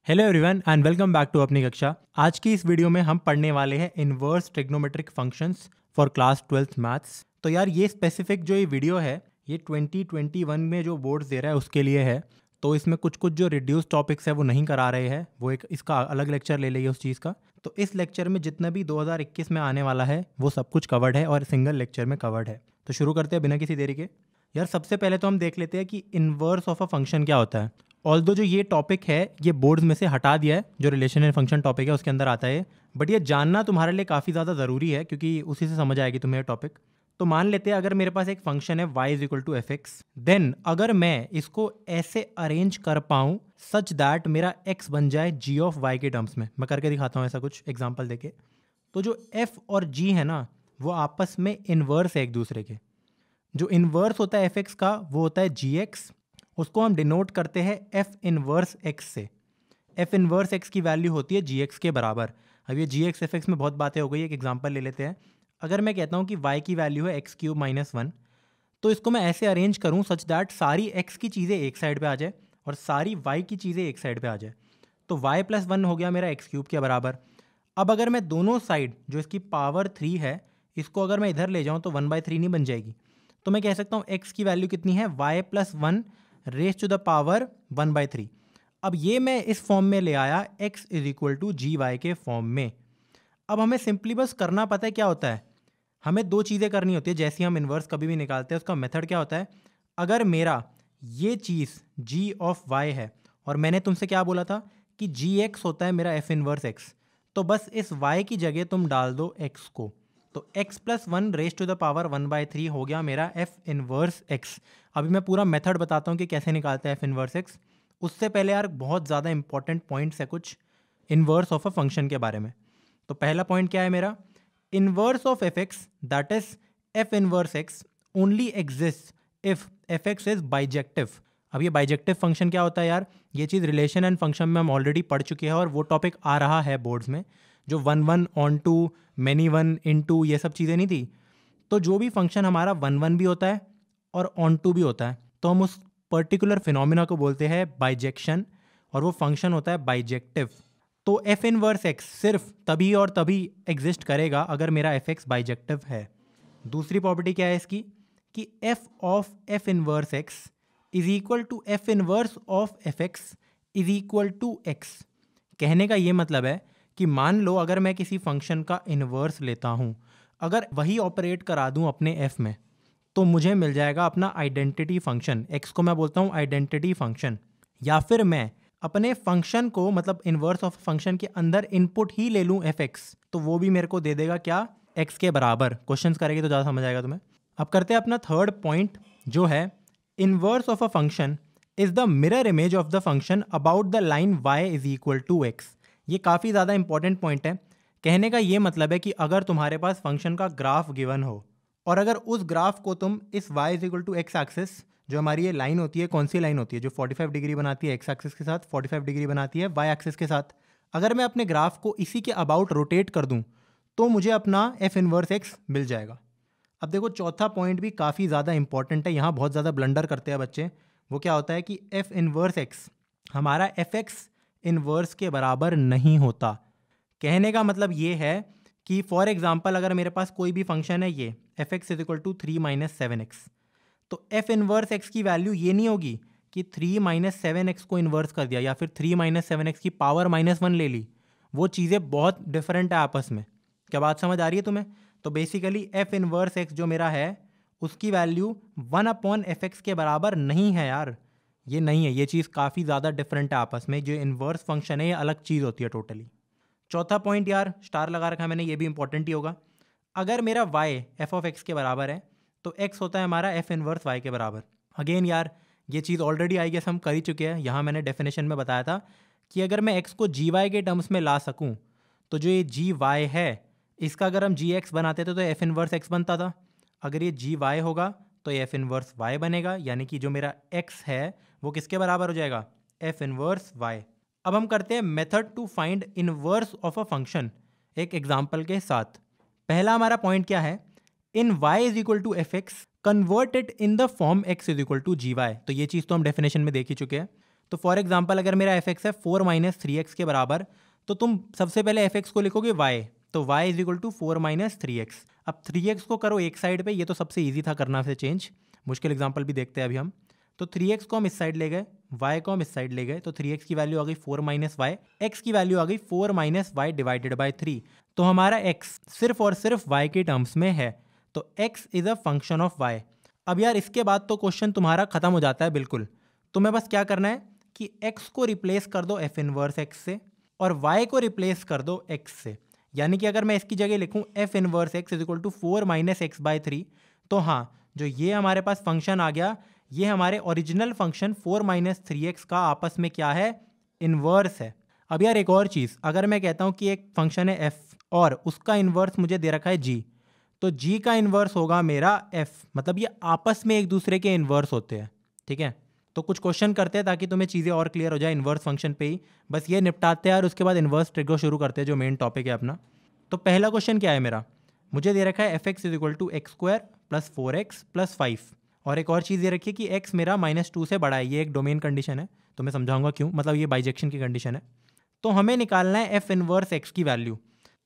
Hello everyone and welcome back to अपनी कक्षा। आज की इस वीडियो में हम पढ़ने वाले हैं inverse trigonometric functions for class 12th maths. तो यार ये स्पेसिफिक जो ये वीडियो है ये 2021 में जो बोर्ड्स दे रहा है उसके लिए है। तो इसमें कुछ कुछ जो रिड्यूस टॉपिक्स है वो नहीं करा रहे हैं, वो एक इसका अलग लेक्चर ले लेंगे उस चीज़ का। तो इस लेक्चर में जितना भी 2021 में आने वाला है वो सब कुछ कवर्ड है और सिंगल लेक्चर में कवर्ड है। तो शुरू करते हैं बिना किसी देरी के। यार सबसे पहले तो हम देख लेते हैं कि इनवर्स ऑफ अ फंक्शन क्या होता है। ऑल्दो जो ये टॉपिक है ये बोर्ड्स में से हटा दिया है, जो रिलेशन एंड फंक्शन टॉपिक है उसके अंदर आता है, बट ये जानना तुम्हारे लिए काफ़ी ज़्यादा ज़रूरी है क्योंकि उसी से समझ आएगी तुम्हें टॉपिक। तो मान लेते हैं अगर मेरे पास एक फंक्शन है y is equal to f x, then अगर मैं इसको ऐसे अरेंज कर पाऊँ सच दैट मेरा x बन जाए g ऑफ y के टर्म्स में। मैं करके दिखाता हूँ ऐसा कुछ एग्जाम्पल देके। तो जो f और g है ना वो आपस में इनवर्स है एक दूसरे के। जो इनवर्स होता है एफ एक्स का वो होता है जी एक्स, उसको हम डिनोट करते हैं एफ इनवर्स एक्स से। एफ इनवर्स एक्स की वैल्यू होती है जी एक्स के बराबर। अब ये जी एक्स एफ एक्स में बहुत बातें हो गई, एक एग्जांपल ले लेते हैं। अगर मैं कहता हूँ कि y की वैल्यू है एक्स क्यूब माइनस 1, तो इसको मैं ऐसे अरेंज करूँ सच दैट सारी x की चीज़ें एक साइड पे आ जाए और सारी y की चीज़ें एक साइड पे आ जाए। तो y प्लस 1 हो गया मेरा एक्स क्यूब के बराबर। अब अगर मैं दोनों साइड जो इसकी पावर 3 है इसको अगर मैं इधर ले जाऊँ तो 1/3 नहीं बन जाएगी। तो मैं कह सकता हूँ x की वैल्यू कितनी है y plus 1 raise to the power 1/3। अब ये मैं इस फॉर्म में ले आया x is equal to G Y के फॉर्म में। अब हमें सिंपली बस करना पता है क्या होता है, हमें दो चीज़ें करनी होती है। जैसे हम इन्वर्स कभी भी निकालते हैं उसका मेथड क्या होता है, अगर मेरा ये चीज़ g ऑफ y है और मैंने तुमसे क्या बोला था कि जी एक्स होता है मेरा f इनवर्स x, तो बस इस y की जगह तुम डाल दो x को। तो x plus 1 raise to the power 1/3 हो गया मेरा f इनवर्स x। अभी मैं पूरा मेथड बताता हूँ कि कैसे निकालते हैं f इनवर्स x। उससे पहले यार बहुत ज़्यादा इंपॉर्टेंट पॉइंट्स है कुछ इनवर्स ऑफ अ फंक्शन के बारे में। तो पहला पॉइंट क्या है मेरा, inverse of f x that is f inverse x only exist if F x is bijective. अब ये बाइजेक्टिव फंक्शन क्या होता है यार, ये चीज़ रिलेशन एंड फंक्शन में हम ऑलरेडी पढ़ चुके हैं और वो टॉपिक आ रहा है बोर्ड्स में, जो 1 onto many 1 into ये सब चीज़ें नहीं थी। तो जो भी फंक्शन हमारा 1 भी होता है और ऑन टू भी होता है तो हम उस पर्टिकुलर फिनोमिना को बोलते हैं बाइजेक्शन और वो फंक्शन होता है बाइजेक्टिव। तो एफ इनवर्स एक्स सिर्फ तभी और तभी एग्जिस्ट करेगा अगर मेरा एफ एक्स बाइजेक्टिव है। दूसरी प्रॉपर्टी क्या है इसकी कि f of f inverse x is equal to f inverse of f x is equal to x. कहने का ये मतलब है कि मान लो अगर मैं किसी फंक्शन का इन्वर्स लेता हूँ, अगर वही ऑपरेट करा दूँ अपने f में तो मुझे मिल जाएगा अपना आइडेंटिटी फंक्शन। x को मैं बोलता हूँ आइडेंटिटी फंक्शन। या फिर मैं अपने फंक्शन को मतलब इन्वर्स ऑफ फंक्शन के अंदर इनपुट ही ले लूँ f(x) तो वो भी मेरे को दे देगा क्या, x के बराबर। क्वेश्चंस करेंगे तो ज़्यादा समझ आएगा तुम्हें। अब करते हैं अपना थर्ड पॉइंट जो है inverse of a function is the mirror image of the function about the line y is equal to x। ये काफ़ी ज़्यादा इंपॉर्टेंट पॉइंट है। कहने का ये मतलब है कि अगर तुम्हारे पास फंक्शन का ग्राफ गिवन हो और अगर उस ग्राफ को तुम इस y is equal to x axis, जो हमारी ये लाइन होती है, कौन सी लाइन होती है जो 45 डिग्री बनाती है एक्स एक्सिस के साथ, 45 डिग्री बनाती है y एक्सिस के साथ, अगर मैं अपने ग्राफ को इसी के अबाउट रोटेट कर दूं तो मुझे अपना f इनवर्स x मिल जाएगा। अब देखो चौथा पॉइंट भी काफ़ी ज़्यादा इंपॉर्टेंट है, यहाँ बहुत ज़्यादा ब्लंडर करते हैं बच्चे। वो क्या होता है कि f इनवर्स x हमारा एफ एक्स इनवर्स के बराबर नहीं होता। कहने का मतलब ये है कि फॉर एग्जांपल अगर मेरे पास कोई भी फंक्शन है ये f x is equal to 3 minus 7x, तो एफ इनवर्स x की वैल्यू ये नहीं होगी कि 3 माइनस 7x को इन्वर्स कर दिया या फिर 3 माइनस 7x की पावर -1 ले ली। वो चीज़ें बहुत डिफरेंट है आपस में। क्या बात समझ आ रही है तुम्हें? तो बेसिकली एफ इनवर्स x जो मेरा है उसकी वैल्यू 1/f(x) के बराबर नहीं है यार, ये नहीं है। ये चीज़ काफ़ी ज़्यादा डिफरेंट है आपस में। जो इन्वर्स फंक्शन है ये अलग चीज़ होती है टोटली। चौथा पॉइंट यार स्टार लगा रखा है मैंने, ये भी इंपॉर्टेंट ही होगा। अगर मेरा y एफ ऑफ एक्स के बराबर है तो x होता है हमारा एफ इनवर्स y के बराबर। अगेन यार ये चीज़ ऑलरेडी आई गेस हम कर ही चुके हैं। यहाँ मैंने डेफिनेशन में बताया था कि अगर मैं x को जी वाई के टर्म्स में ला सकूँ तो जो ये जी वाई है इसका अगर हम जी एक्स बनाते थे तो एफ इनवर्स x बनता था। अगर ये जी वाई होगा तो ये एफ इनवर्स y बनेगा, यानी कि जो मेरा x है वो किसके बराबर हो जाएगा, एफ इनवर्स y। अब हम करते हैं method to find inverse of a function एक एग्जांपल के साथ। पहला हमारा पॉइंट क्या है, in y is equal to f x convert it in the form x is equal to G Y. तो ये चीज़ तो हम डेफिनेशन में देख ही चुके हैं। तो फॉर एग्जाम्पल अगर मेरा एफ एक्स है 4 माइनस 3x के बराबर, तो तुम सबसे पहले एफ एक्स को लिखोगे y, तो y is equal to 4 minus 3x। अब 3x को करो एक साइड पे, ये तो सबसे इजी था करना से चेंज, मुश्किल एग्जांपल भी देखते हैं अभी हम। तो 3x को हम इस साइड ले गए, y को हम इस साइड ले गए, तो 3x की वैल्यू आ गई 4 माइनस वाई, x की वैल्यू आ गई 4 माइनस वाई डिवाइडेड बाई 3। तो हमारा x सिर्फ और सिर्फ y के टर्म्स में है, तो x is a function of y। अब यार इसके बाद तो क्वेश्चन तुम्हारा खत्म हो जाता है बिल्कुल। तुम्हें बस क्या करना है कि x को रिप्लेस कर दो f इनवर्स x से और y को रिप्लेस कर दो x से। यानी कि अगर मैं इसकी जगह लिखूं f inverse x is equal to 4 minus x by 3, तो हाँ जो ये हमारे पास फंक्शन आ गया, ये हमारे ओरिजिनल फंक्शन 4 माइनस 3x का आपस में क्या है, इनवर्स है। अब यार एक और चीज़, अगर मैं कहता हूँ कि एक फंक्शन है f और उसका इनवर्स मुझे दे रखा है g, तो g का इनवर्स होगा मेरा f, मतलब ये आपस में एक दूसरे के इनवर्स होते हैं। ठीक है, तो कुछ क्वेश्चन करते हैं ताकि तुम्हें चीज़ें और क्लियर हो जाए इन्वर्स फंक्शन पे ही। बस ये निपटाते हैं और उसके बाद इन्वर्स ट्रिगो शुरू करते हैं जो मेन टॉपिक है अपना। तो पहला क्वेश्चन क्या है मेरा, मुझे दे रखा है f x is equal to x square plus 4x plus 5, और एक और चीज़ दे रखी है कि x मेरा -2 से बड़ा है। ये एक डोमेन कंडीशन है, तो मैं समझाऊंगा क्यों, मतलब ये बाइजेक्शन की कंडीशन है। तो हमें निकालना है एफ इनवर्स x की वैल्यू।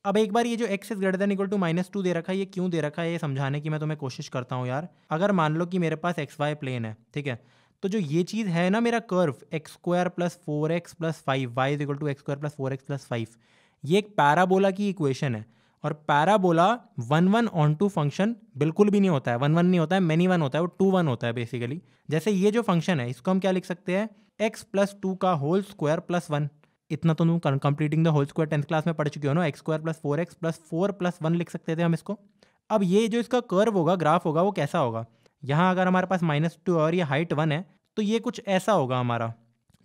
अब एक बार ये जो x is greater than equal to -2 दे रखा है, ये क्यों दे रखा है ये समझाने की मैं तुम्हें कोशिश करता हूँ यार। अगर मान लो कि मेरे पास XY प्लेन है, ठीक है, तो जो ये चीज़ है ना मेरा curve x square plus 4x plus 5 y is equal to x square plus 4x plus 5, ये एक पैराबोला की इक्वेशन है। और पैराबोला 1 ऑन टू फंक्शन बिल्कुल भी नहीं होता है, 1 1 नहीं होता है, मैनी 1 होता है, वो 2 1 होता है बेसिकली। जैसे ये जो फंक्शन है इसको हम क्या लिख सकते हैं, x प्लस 2 का होल स्क्वायर प्लस 1। इतना तो तुम completing the whole square 10th class में पढ़ चुके हो ना, x square plus 4x plus 4 plus 1 लिख सकते थे हम इसको। अब ये जो इसका कर्व होगा, ग्राफ होगा, वो कैसा होगा, यहाँ अगर हमारे पास -2 और ये हाइट 1 है, तो ये कुछ ऐसा होगा हमारा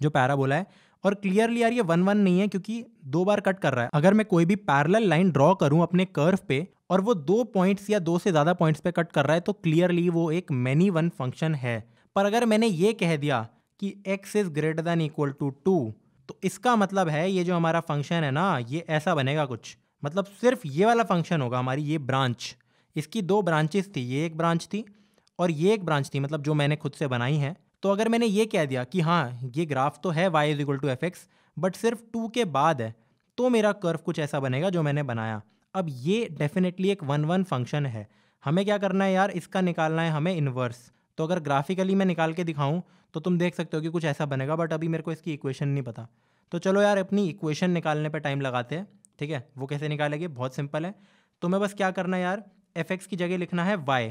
जो पैराबोला है। और क्लियरली यार ये 1 1 नहीं है क्योंकि 2 बार कट कर रहा है। अगर मैं कोई भी पैरेलल लाइन ड्रॉ करूं अपने कर्व पे और वो 2 पॉइंट्स या 2 से ज़्यादा पॉइंट्स पे कट कर रहा है, तो क्लियरली वो एक मैनी 1 फंक्शन है। पर अगर मैंने ये कह दिया कि x is greater than equal to 2, तो इसका मतलब है ये जो हमारा फंक्शन है ना, ये ऐसा बनेगा कुछ, मतलब सिर्फ ये वाला फंक्शन होगा हमारी ये ब्रांच। इसकी 2 ब्रांचेस थी, ये एक ब्रांच थी और ये एक ब्रांच थी, मतलब जो मैंने खुद से बनाई है। तो अगर मैंने ये कह दिया कि हाँ ये ग्राफ तो है y is equal to f x, but सिर्फ 2 के बाद है, तो मेरा कर्व कुछ ऐसा बनेगा जो मैंने बनाया। अब ये डेफिनेटली एक 1 1 फंक्शन है। हमें क्या करना है यार, इसका निकालना है हमें इन्वर्स। तो अगर ग्राफिकली मैं निकाल के दिखाऊं तो तुम देख सकते हो कि कुछ ऐसा बनेगा, बट अभी मेरे को इसकी इक्वेशन नहीं पता। तो चलो यार अपनी इक्वेशन निकालने पर टाइम लगाते हैं। ठीक है, वो कैसे निकालेंगे, बहुत सिंपल है। तुम्हें बस क्या करना है यार, एफ एक्स की जगह लिखना है y,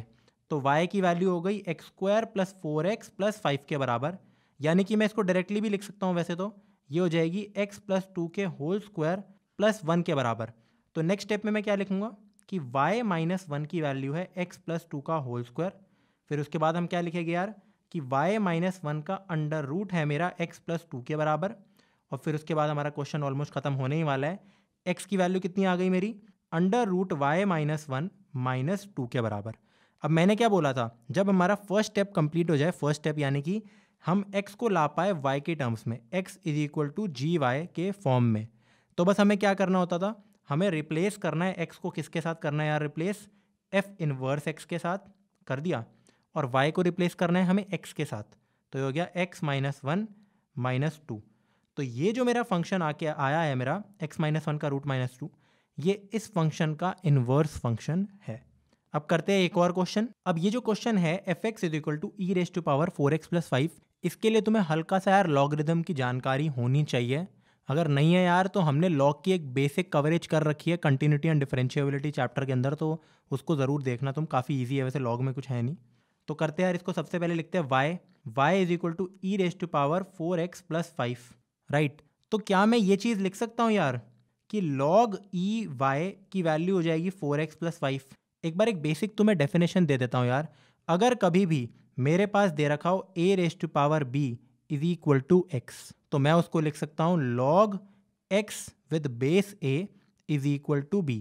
तो y की वैल्यू हो गई x square plus 4x plus 5 के बराबर। यानी कि मैं इसको डायरेक्टली भी लिख सकता हूँ वैसे, तो ये हो जाएगी x प्लस 2 के होल स्क्वायर प्लस 1 के बराबर। तो नेक्स्ट स्टेप में मैं क्या लिखूंगा कि y माइनस 1 की वैल्यू है x प्लस 2 का होल स्क्वायर। फिर उसके बाद हम क्या लिखेंगे यार कि y माइनस 1 का अंडर रूट है मेरा x प्लस 2 के बराबर। और फिर उसके बाद हमारा क्वेश्चन ऑलमोस्ट खत्म होने ही वाला है। x की वैल्यू कितनी आ गई मेरी, under root y minus 1 minus 2 के बराबर। अब मैंने क्या बोला था, जब हमारा फर्स्ट स्टेप कंप्लीट हो जाए, फर्स्ट स्टेप यानी कि हम x को ला पाए y के टर्म्स में, x is equal to G Y के फॉर्म में, तो बस हमें क्या करना होता था, हमें रिप्लेस करना है x को किसके साथ करना है यार, रिप्लेस f इनवर्स x के साथ कर दिया, और y को रिप्लेस करना है हमें x के साथ, तो ये हो गया x माइनस 1 माइनस 2। तो ये जो मेरा फंक्शन आके आया है मेरा x माइनस 1 का रूट माइनस 2, ये इस फंक्शन का इनवर्स फंक्शन है। अब करते हैं एक और क्वेश्चन। अब ये जो क्वेश्चन है f x is equal to e raise to power 4x plus 5, इसके लिए तुम्हें हल्का सा यार लॉगरिदम की जानकारी होनी चाहिए। अगर नहीं है यार तो हमने लॉग की एक बेसिक कवरेज कर रखी है कंटिन्यूटी एंड डिफरेंशिएबिलिटी चैप्टर के अंदर, तो उसको ज़रूर देखना तुम, काफ़ी ईजी है वैसे, लॉग में कुछ है नहीं। तो करते हैं यार इसको, सबसे पहले लिखते हैं y is equal to e raise to power 4x plus 5, right. तो क्या मैं ये चीज़ लिख सकता हूँ यार कि लॉग ई वाई की वैल्यू हो जाएगी 4x प्लस 5। एक बार एक बेसिक तुम्हें डेफिनेशन दे देता हूँ यार, अगर कभी भी मेरे पास दे रखा हो a raise to power b is equal to x, तो मैं उसको लिख सकता हूँ log x with base a is equal to b।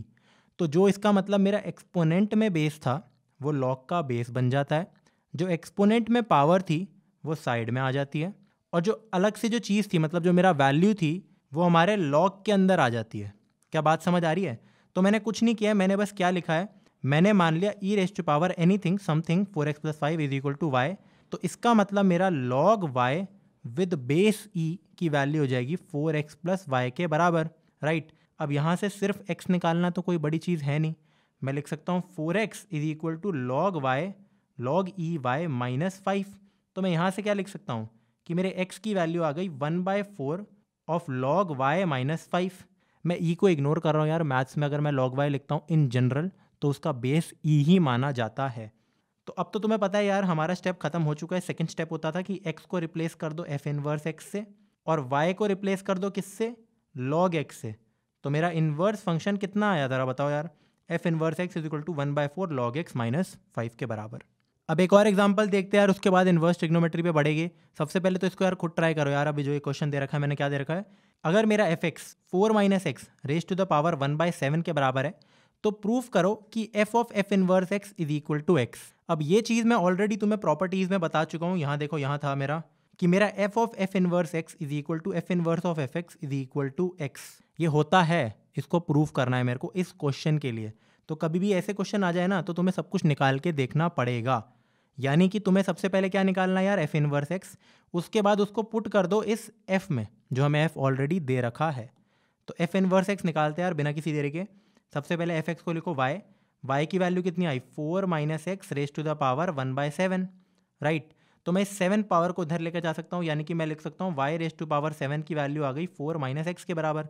तो जो इसका मतलब मेरा एक्सपोनेंट में बेस था वो log का बेस बन जाता है, जो एक्सपोनेंट में पावर थी वो साइड में आ जाती है, और जो अलग से जो चीज़ थी, मतलब जो मेरा वैल्यू थी, वो हमारे log के अंदर आ जाती है। क्या बात समझ आ रही है? तो मैंने कुछ नहीं किया, मैंने बस क्या लिखा है, मैंने मान लिया e raise to power anything something 4x plus 5 is equal to y, तो इसका मतलब मेरा log y with base e की वैल्यू हो जाएगी 4x प्लस वाई के बराबर, राइट। अब यहाँ से सिर्फ x निकालना तो कोई बड़ी चीज़ है नहीं, मैं लिख सकता हूँ 4x is equal to log y log e y minus 5। तो मैं यहाँ से क्या लिख सकता हूँ कि मेरे x की वैल्यू आ गई 1/4 ऑफ लॉग वाई माइनस 5। मैं ई को इग्नोर कर रहा हूँ यार, मैथ्स में अगर मैं लॉग वाई लिखता हूँ इन जनरल तो उसका बेस ई ही माना जाता है। तो अब तो तुम्हें पता है यार, हमारा स्टेप खत्म हो चुका है। सेकंड स्टेप होता था कि x को रिप्लेस कर दो f इनवर्स x से और y को रिप्लेस कर दो किससे, log x से। तो मेरा इनवर्स फंक्शन कितना आया जरा बताओ यार, f inverse x is equal to 1/4 log x minus 5 के बराबर। अब एक और एग्जांपल देखते हैं यार, उसके बाद इनवर्स ट्रिग्नोमेट्री पे बढ़ेगी। सबसे पहले तो इसको यार खुद ट्राई करो यार। अभी जो ये क्वेश्चन दे रखा है, मैंने क्या दे रखा है, अगर मेरा f x 4 minus x raise to the power 1/7 के बराबर है तो प्रूफ करो कि f of f inverse x is equal to x। अब ये चीज़ मैं ऑलरेडी तुम्हें प्रॉपर्टीज में बता चुका हूँ। यहाँ देखो, यहाँ था मेरा कि मेरा f of f inverse x is equal to f inverse of f x is equal to x। ये होता है, इसको प्रूफ करना है मेरे को इस क्वेश्चन के लिए। तो कभी भी ऐसे क्वेश्चन आ जाए ना तो तुम्हें सब कुछ निकाल के देखना पड़ेगा। यानी कि तुम्हें सबसे पहले क्या निकालना है यार, f इनवर्स x, उसके बाद उसको पुट कर दो इस f में जो हमें f ऑलरेडी दे रखा है। तो f इनवर्स x निकालते हैं यार बिना किसी देरी के। सबसे पहले एफ एक्स को लिखो y की वैल्यू कितनी आई 4 minus x raise to the power 1/7, right. तो मैं इस 7 पावर को इधर लेकर जा सकता हूँ, यानी कि मैं लिख सकता हूँ y रेज टू पावर 7 की वैल्यू आ गई 4 माइनस एक्स के बराबर।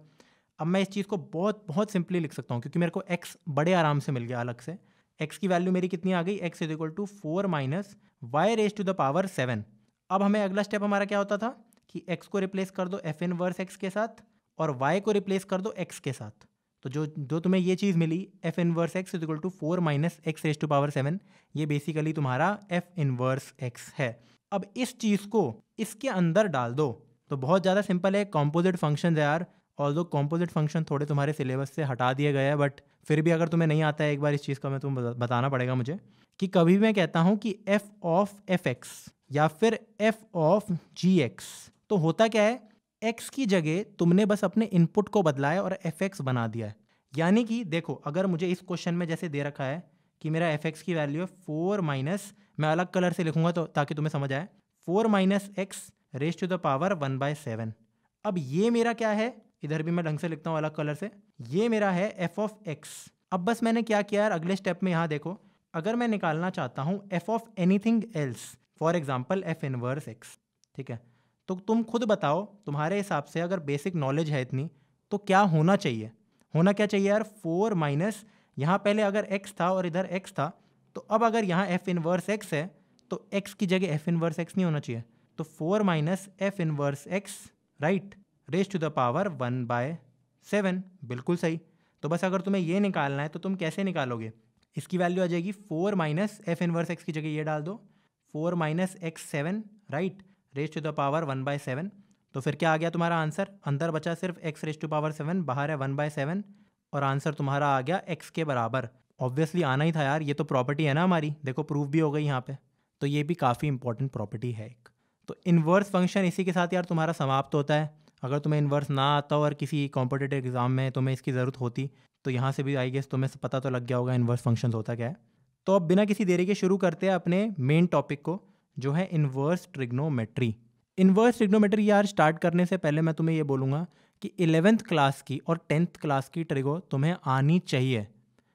अब मैं इस चीज़ को बहुत बहुत सिंपली लिख सकता हूँ क्योंकि मेरे को x बड़े आराम से मिल गया अलग से। x की वैल्यू मेरी कितनी आ गई, x is equal to 4 minus y raise to the power 7। अब हमें अगला स्टेप हमारा क्या होता था कि x को रिप्लेस कर दो f इनवर्स x के साथ और y को रिप्लेस कर दो x के साथ। तो जो तुम्हें ये चीज़ मिली f inverse x is equal to 4 minus x raise to power 7, ये बेसिकली तुम्हारा f इनवर्स x है। अब इस चीज़ को इसके अंदर डाल दो तो बहुत ज़्यादा सिंपल है, कॉम्पोजिट फंक्शन है यार। ऑल्दो कॉम्पोजिट फंक्शन थोड़े तुम्हारे सिलेबस से हटा दिए गए हैं, बट फिर भी अगर तुम्हें नहीं आता है एक बार इस चीज़ का मैं तुम्हें बताना पड़ेगा मुझे कि कभी भी मैं कहता हूँ कि f ऑफ एफ एक्स या फिर f ऑफ जी एक्स, तो होता क्या है, x की जगह तुमने बस अपने इनपुट को बदला है और fx बना दिया है। यानी कि देखो, अगर मुझे इस क्वेश्चन में जैसे दे रखा है कि मेरा fx की वैल्यू है 4 माइनस, मैं अलग कलर से लिखूंगा तो ताकि तुम्हें समझ आए, 4 minus x raise to the power 1/7। अब ये मेरा क्या है, इधर भी मैं ढंग से लिखता हूँ अलग कलर से, ये मेरा है f ऑफ x। अब बस मैंने क्या किया यार, अगले स्टेप में यहाँ देखो, अगर मैं निकालना चाहता हूँ f of anything else, for example f inverse x, ठीक है, तो तुम खुद बताओ तुम्हारे हिसाब से अगर बेसिक नॉलेज है इतनी तो क्या होना चाहिए, होना क्या चाहिए यार, 4 माइनस, यहाँ पहले अगर x था और इधर x था, तो अब अगर यहाँ f इनवर्स x है तो x की जगह f इनवर्स x नहीं होना चाहिए, तो 4 minus f inverse x, right, raise to the power 1/7, बिल्कुल सही। तो बस अगर तुम्हें ये निकालना है तो तुम कैसे निकालोगे, इसकी वैल्यू आ जाएगी 4 माइनस f इनवर्स x की जगह ये डाल दो 4 minus x 7, right, raise to the power 1/7। तो फिर क्या आ गया तुम्हारा आंसर, अंदर बचा सिर्फ x रेज टू पावर 7, बाहर है 1/7 और आंसर तुम्हारा आ गया x के बराबर। ऑब्वियसली आना ही था यार, ये तो प्रॉपर्टी है ना हमारी, देखो प्रूफ भी हो गई यहाँ पे। तो ये भी काफ़ी इंपॉर्टेंट प्रॉपर्टी है एक। तो इन्वर्स फंक्शन इसी के साथ यार तुम्हारा समाप्त होता है। अगर तुम्हें इन्वर्स ना आता और किसी कॉम्पिटिटिव एग्जाम में तुम्हें इसकी ज़रूरत होती तो यहाँ से भी आई गेस तुम्हें पता तो लग गया होगा इन्वर्स फंक्शन होता क्या है। तो अब बिना किसी देरी के शुरू करते हैं अपने मेन टॉपिक को, जो है इन्वर्स ट्रिग्नोमेट्री। इन्वर्स ट्रिग्नोमेट्री यार स्टार्ट करने से पहले मैं तुम्हें ये बोलूँगा कि 11th क्लास की और 10th क्लास की ट्रिगो तुम्हें आनी चाहिए।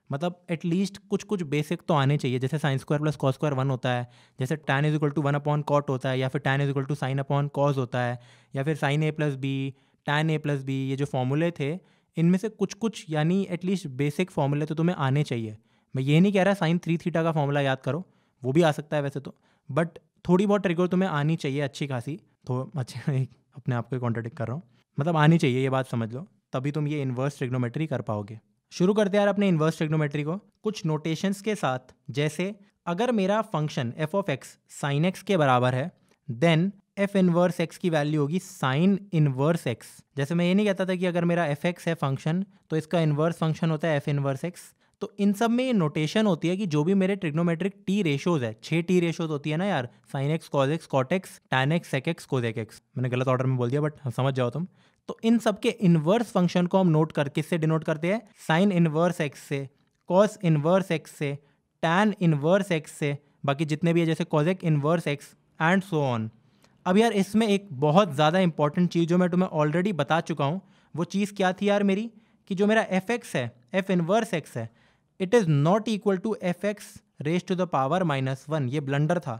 मतलब एटलीस्ट कुछ कुछ बेसिक तो आने चाहिए, जैसे sine square plus cos square 1 होता है, जैसे tan is equal to 1 upon cot होता है, या फिर tan is equal to sine upon cos होता है, या फिर sine a plus b, tan a plus b, ये जो फॉर्मूले थे इनमें से कुछ कुछ यानी एटलीस्ट बेसिक फॉर्मूले तो तुम्हें आने चाहिए। मैं ये नहीं कह रहा साइन 3 थीटा का फॉर्मूला याद करो, वो भी आ सकता है वैसे तो, बट थोड़ी बहुत ट्रिगर तुम्हें आनी चाहिए अच्छी खासी, तो अच्छे अपने आप को कॉन्ट्रडिक्ट कर रहा हूँ, मतलब आनी चाहिए, ये बात समझ लो, तभी तुम ये इन्वर्स ट्रिग्नोमेट्री कर पाओगे। शुरू करते हैं यार अपने इन्वर्स ट्रिग्नोमेट्री को कुछ नोटेशंस के साथ। जैसे अगर मेरा function f of x sine x के बराबर है देन f इनवर्स x की वैल्यू होगी साइन इनवर्स x। जैसे मैं ये नहीं कहता था कि अगर मेरा f(x) है फंक्शन तो इसका इन्वर्स फंक्शन होता है f इनवर्स x। तो इन सब में ये नोटेशन होती है कि जो भी मेरे ट्रिग्नोमेट्रिक टी रेशोज है, 6 टी रेशोज होती है ना यार, sine x cos x cot x tan x sec x cosec x, मैंने गलत ऑर्डर में बोल दिया बट समझ जाओ तुम। तो इन सब के इन्वर्स फंक्शन को हम नोट कर किससे डिनोट करते हैं, साइन इनवर्स x से, कॉस इनवर्स x से, टैन इनवर्स x से, बाकी जितने भी है जैसे cosec inverse x and so on. अब यार इसमें एक बहुत ज़्यादा इंपॉर्टेंट चीज़ जो मैं तुम्हें ऑलरेडी बता चुका हूँ, वो चीज़ क्या थी यार मेरी, कि जो मेरा एफ एक्स है, एफ इनवर्स एक्स है, it is not equal to f x raise to the power -1। ये ब्लंडर था,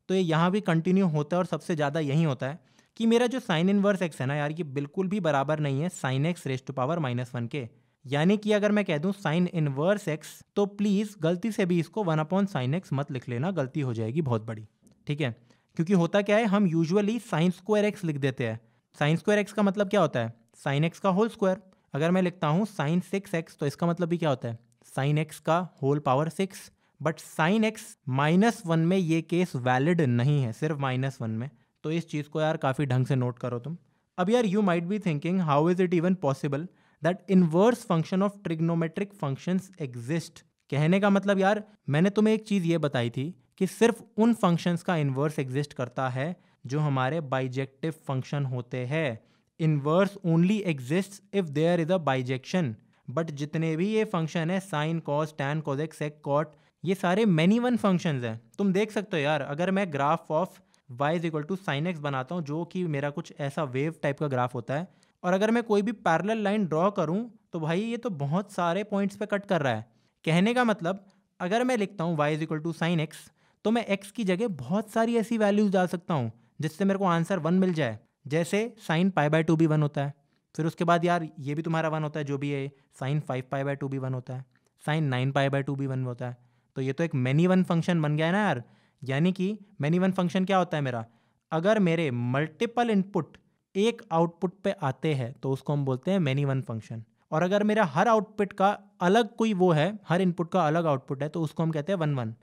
तो ये यहाँ भी कंटिन्यू होता है और सबसे ज़्यादा यही होता है कि मेरा जो साइन इनवर्स एक्स है ना यार, ये बिल्कुल भी बराबर नहीं है sine x raise to power -1 के। यानी कि अगर मैं कह दूं साइन इनवर्स एक्स, तो प्लीज़ गलती से भी इसको 1/sin x मत लिख लेना, गलती हो जाएगी बहुत बड़ी, ठीक है। क्योंकि होता क्या है, हम यूजुअली साइन स्क्वायर एक्स लिख देते हैं। साइन स्क्वायर एक्स का मतलब क्या होता है, साइन एक्स का होल स्क्वायर। अगर मैं लिखता हूँ साइन 6x, तो इसका मतलब भी क्या होता है, साइन एक्स का whole power 6। But sine x -1 में ये केस वैलिड नहीं है, सिर्फ -1 में। तो इस चीज़ को यार काफ़ी ढंग से नोट करो तुम। अब यार you might be thinking how is it even possible that inverse function of trigonometric functions exist. कहने का मतलब यार, मैंने तुम्हें एक चीज़ ये बताई थी कि सिर्फ उन फंक्शंस का इन्वर्स एग्जिस्ट करता है जो हमारे बाइजेक्टिव फंक्शन होते हैं। Inverse only exist if there is a bijection. But जितने भी ये फंक्शन है, sine, cos, tan, cosec, sec, cot, ये सारे मैनी वन फंक्शंस हैं। तुम देख सकते हो यार, अगर मैं graph of y is equal to sine x बनाता हूँ, जो कि मेरा कुछ ऐसा वेव टाइप का ग्राफ होता है, और अगर मैं कोई भी पैरेलल लाइन ड्रॉ करूँ, तो भाई ये तो बहुत सारे पॉइंट्स पे कट कर रहा है। कहने का मतलब, अगर मैं लिखता हूँ y is equal to sine x, तो मैं x की जगह बहुत सारी ऐसी वैल्यूज डाल सकता हूँ जिससे मेरे को आंसर 1 मिल जाए। जैसे साइन π/2 भी 1 होता है, फिर उसके बाद यार ये भी तुम्हारा 1 होता है, जो भी है साइन 5π/2 भी 1 होता है, साइन 9π/2 भी 1 होता है। तो ये तो एक मैनी वन फंक्शन बन गया है ना यार। यानी कि मैनी वन फंक्शन क्या होता है मेरा, अगर मेरे मल्टीपल इनपुट एक आउटपुट पे आते हैं तो उसको हम बोलते हैं मैनी वन फंक्शन। और अगर मेरा हर आउटपुट का अलग कोई वो है, हर इनपुट का अलग आउटपुट है, तो उसको हम कहते हैं 1/1।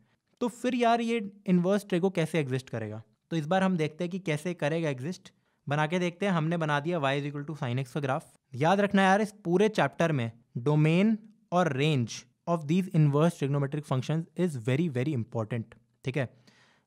तो फिर यार ये इन्वर्स ट्रिगो कैसे एग्जिस्ट करेगा, तो इस बार हम देखते हैं कि कैसे करेगा एग्जिस्ट। बना के देखते हैं। हमने बना दिया y is equal to sine x का ग्राफ। याद रखना यार, इस पूरे चैप्टर में डोमेन और range of these inverse trigonometric functions is very very important, ठीक है।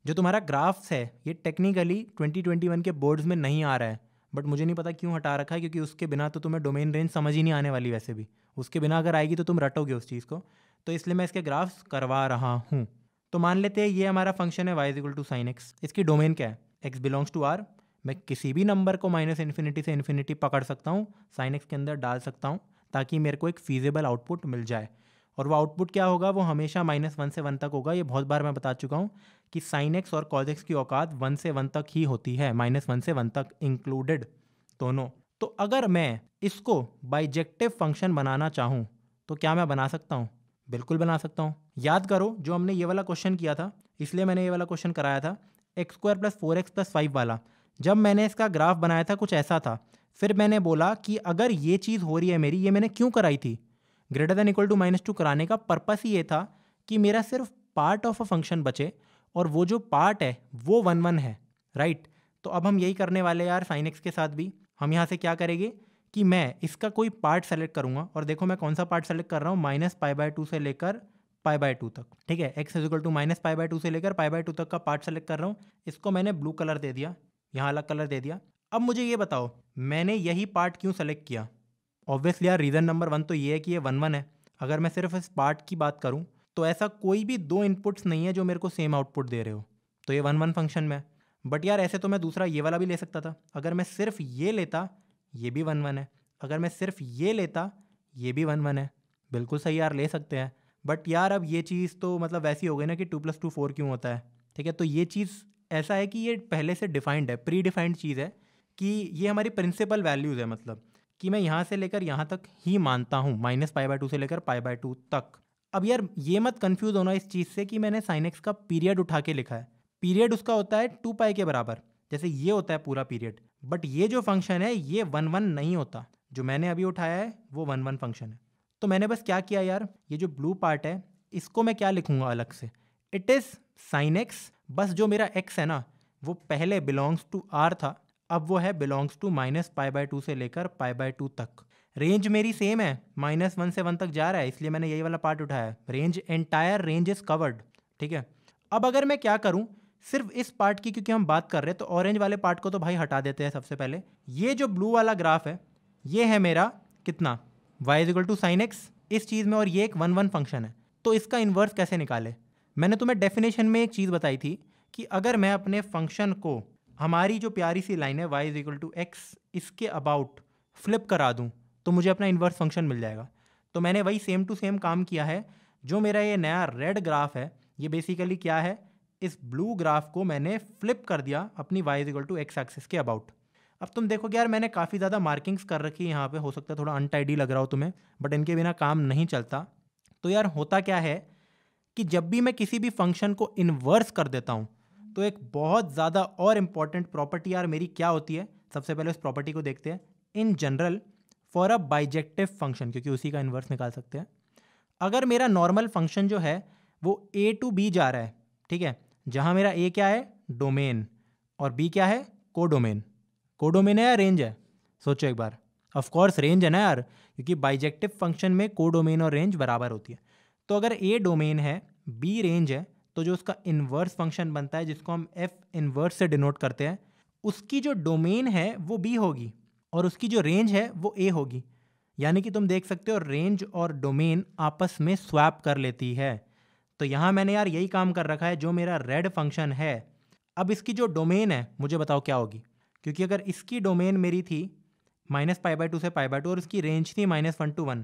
जो तुम्हारा ग्राफ्स है, ये टेक्निकली 2021 के बोर्ड्स में नहीं आ रहा है, बट मुझे नहीं पता क्यों हटा रखा है, क्योंकि उसके बिना तो तुम्हें डोमेन रेंज समझ ही नहीं आने वाली। वैसे भी उसके बिना अगर आएगी तो तुम रटोगे उस चीज़ को, तो इसलिए मैं इसके ग्राफ्स करवा रहा हूँ। तो मान लेते हैं ये हमारा फंक्शन है y is equal to sine x. इसकी डोमेन क्या है, x बिलोंग्स टू r। मैं किसी भी नंबर को -इन्फिनिटी से इन्फिनिटी पकड़ सकता हूँ, साइन एक्स के अंदर डाल सकता हूँ, ताकि मेरे को एक फीजेबल आउटपुट मिल जाए। और वो आउटपुट क्या होगा, वो हमेशा -1 से 1 तक होगा। ये बहुत बार मैं बता चुका हूँ कि साइन एक्स और कॉस एक्स की औकात 1 से 1 तक ही होती है, -1 से 1 तक इंक्लूडेड दोनों। तो अगर मैं इसको बाइजेक्टिव फंक्शन बनाना चाहूँ तो क्या मैं बना सकता हूँ? बिल्कुल बना सकता हूँ। याद करो जो हमने ये वाला क्वेश्चन किया था, इसलिए मैंने ये वाला क्वेश्चन कराया था, x² + 4x + 5 वाला। जब मैंने इसका ग्राफ बनाया था कुछ ऐसा था। फिर मैंने बोला कि अगर ये चीज़ हो रही है मेरी, ये मैंने क्यों कराई थी, >= -2 कराने का पर्पस ही ये था कि मेरा सिर्फ पार्ट ऑफ अ फंक्शन बचे, और वो जो पार्ट है वो 1/1 है, राइट। तो अब हम यही करने वाले यार साइन एक्स के साथ भी। हम यहाँ से क्या करेंगे कि मैं इसका कोई पार्ट सेलेक्ट करूँगा, और देखो मैं कौन सा पार्ट सेलेक्ट कर रहा हूँ, -π/2 से लेकर π/2 तक, ठीक है। x इज इक्वल टू -π/2 से लेकर π/2 तक का पार्ट सेलेक्ट कर रहा हूँ। इसको मैंने ब्लू कलर दे दिया, यहाँ अलग कलर दे दिया। अब मुझे ये बताओ, मैंने यही पार्ट क्यों सेलेक्ट किया? ऑब्वियसली यार रीज़न नंबर 1 तो ये है कि ये 1/1 है। अगर मैं सिर्फ इस पार्ट की बात करूँ तो ऐसा कोई भी 2 इनपुट्स नहीं है जो मेरे को सेम आउटपुट दे रहे हो, तो ये 1/1 फंक्शन में है। बट यार ऐसे तो मैं दूसरा ये वाला भी ले सकता था। अगर मैं सिर्फ ये लेता, ये भी 1/1 है। अगर मैं सिर्फ ये लेता, ये भी 1/1 है। बिल्कुल सही यार, ले सकते हैं। बट यार अब ये चीज़ तो मतलब वैसी हो गई ना कि 2 + 2 4 क्यों होता है, ठीक है। तो ये चीज़ ऐसा है कि ये पहले से डिफाइंड है, प्री डिफाइंड चीज़ है कि ये हमारी प्रिंसिपल वैल्यूज़ है, मतलब कि मैं यहाँ से लेकर यहाँ तक ही मानता हूँ, -π/2 से लेकर π/2 तक। अब यार ये मत कंफ्यूज होना इस चीज़ से कि मैंने साइन एक्स का पीरियड उठा के लिखा है। पीरियड उसका होता है 2π के बराबर, जैसे ये होता है पूरा पीरियड। बट ये जो फंक्शन है ये 1/1 नहीं होता, जो मैंने अभी उठाया है वो 1/1 फंक्शन है। तो मैंने बस क्या किया यार, ये जो ब्लू पार्ट है इसको मैं क्या लिखूंगा अलग से, इट इज़ साइन एक्स। बस जो मेरा x है ना, वो पहले बिलोंग्स टू r था, अब वो है बिलोंग्स टू -π/2 से लेकर π/2 तक। रेंज मेरी सेम है, -1 से 1 तक जा रहा है, इसलिए मैंने यही वाला पार्ट उठाया है। Range, entire range is covered, ठीक है। अब अगर मैं क्या करूं, सिर्फ इस पार्ट की क्योंकि हम बात कर रहे हैं, तो ऑरेंज वाले पार्ट को तो भाई हटा देते हैं सबसे पहले। ये जो ब्लू वाला ग्राफ है, ये है मेरा कितना, y is equal to sine x इस चीज़ में, और ये एक 1/1 फंक्शन है। तो इसका इन्वर्स कैसे निकाले? मैंने तुम्हें डेफिनेशन में एक चीज़ बताई थी कि अगर मैं अपने फंक्शन को हमारी जो प्यारी सी लाइन है y is equal to x, इसके अबाउट फ्लिप करा दूं तो मुझे अपना इन्वर्स फंक्शन मिल जाएगा। तो मैंने वही सेम टू सेम काम किया है। जो मेरा ये नया रेड ग्राफ है, ये बेसिकली क्या है, इस ब्लू ग्राफ को मैंने फ्लिप कर दिया अपनी y is equal to x axis के अबाउट। अब तुम देखोगे यार मैंने काफ़ी ज़्यादा मार्किंग्स कर रखी है यहाँ पे, हो सकता है थोड़ा अनटाइडी लग रहा हो तुम्हें, बट इनके बिना काम नहीं चलता। तो यार होता क्या है कि जब भी मैं किसी भी फंक्शन को इन्वर्स कर देता हूँ तो एक बहुत ज़्यादा और इम्पॉर्टेंट प्रॉपर्टी यार मेरी क्या होती है, सबसे पहले उस प्रॉपर्टी को देखते हैं। In general for a bijective function, क्योंकि उसी का इन्वर्स निकाल सकते हैं, अगर मेरा नॉर्मल फंक्शन जो है वो a टू b जा रहा है, ठीक है, जहाँ मेरा a क्या है, डोमेन, और b क्या है, कोडोमेन। कोडोमेन है या रेंज है, सोचो एक बार। ऑफ कोर्स रेंज है ना यार, क्योंकि बाइजेक्टिव फंक्शन में कोडोमेन और रेंज बराबर होती है। तो अगर a डोमेन है, b रेंज है, तो जो उसका इन्वर्स फंक्शन बनता है जिसको हम f इन्वर्स से डिनोट करते हैं, उसकी जो डोमेन है वो b होगी और उसकी जो रेंज है वो a होगी। यानी कि तुम देख सकते हो रेंज और डोमेन आपस में स्वैप कर लेती है। तो यहाँ मैंने यार यही काम कर रखा है। जो मेरा रेड फंक्शन है, अब इसकी जो डोमेन है मुझे बताओ क्या होगी, क्योंकि अगर इसकी डोमेन मेरी थी -π/2 से π/2 और इसकी रेंज थी -1 to 1,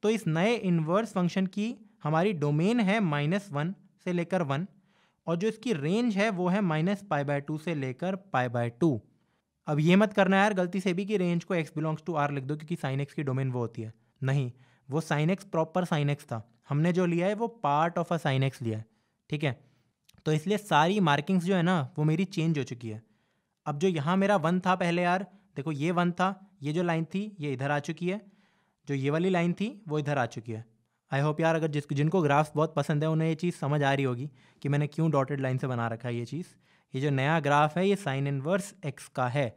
तो इस नए इन्वर्स फंक्शन की हमारी डोमेन है -1 से लेकर 1 और जो इसकी रेंज है वो है -π/2 से लेकर π/2। अब ये मत करना यार गलती से भी कि रेंज को x बिलोंग्स टू r लिख दो, क्योंकि साइन x की डोमेन वो होती है। नहीं, वो sine x proper sine x था, हमने जो लिया है वो part of a sine x लिया है, ठीक है। तो इसलिए सारी मार्किंग्स जो है ना वो मेरी चेंज हो चुकी है। अब जो यहाँ मेरा 1 था पहले यार, देखो ये 1 था, ये जो लाइन थी ये इधर आ चुकी है, जो ये वाली लाइन थी वो इधर आ चुकी है। आई होप यार अगर जिनको ग्राफ्स बहुत पसंद है उन्हें ये चीज़ समझ आ रही होगी कि मैंने क्यों डॉटेड लाइन से बना रखा है ये चीज़। ये जो नया ग्राफ है ये साइन इनवर्स x का है।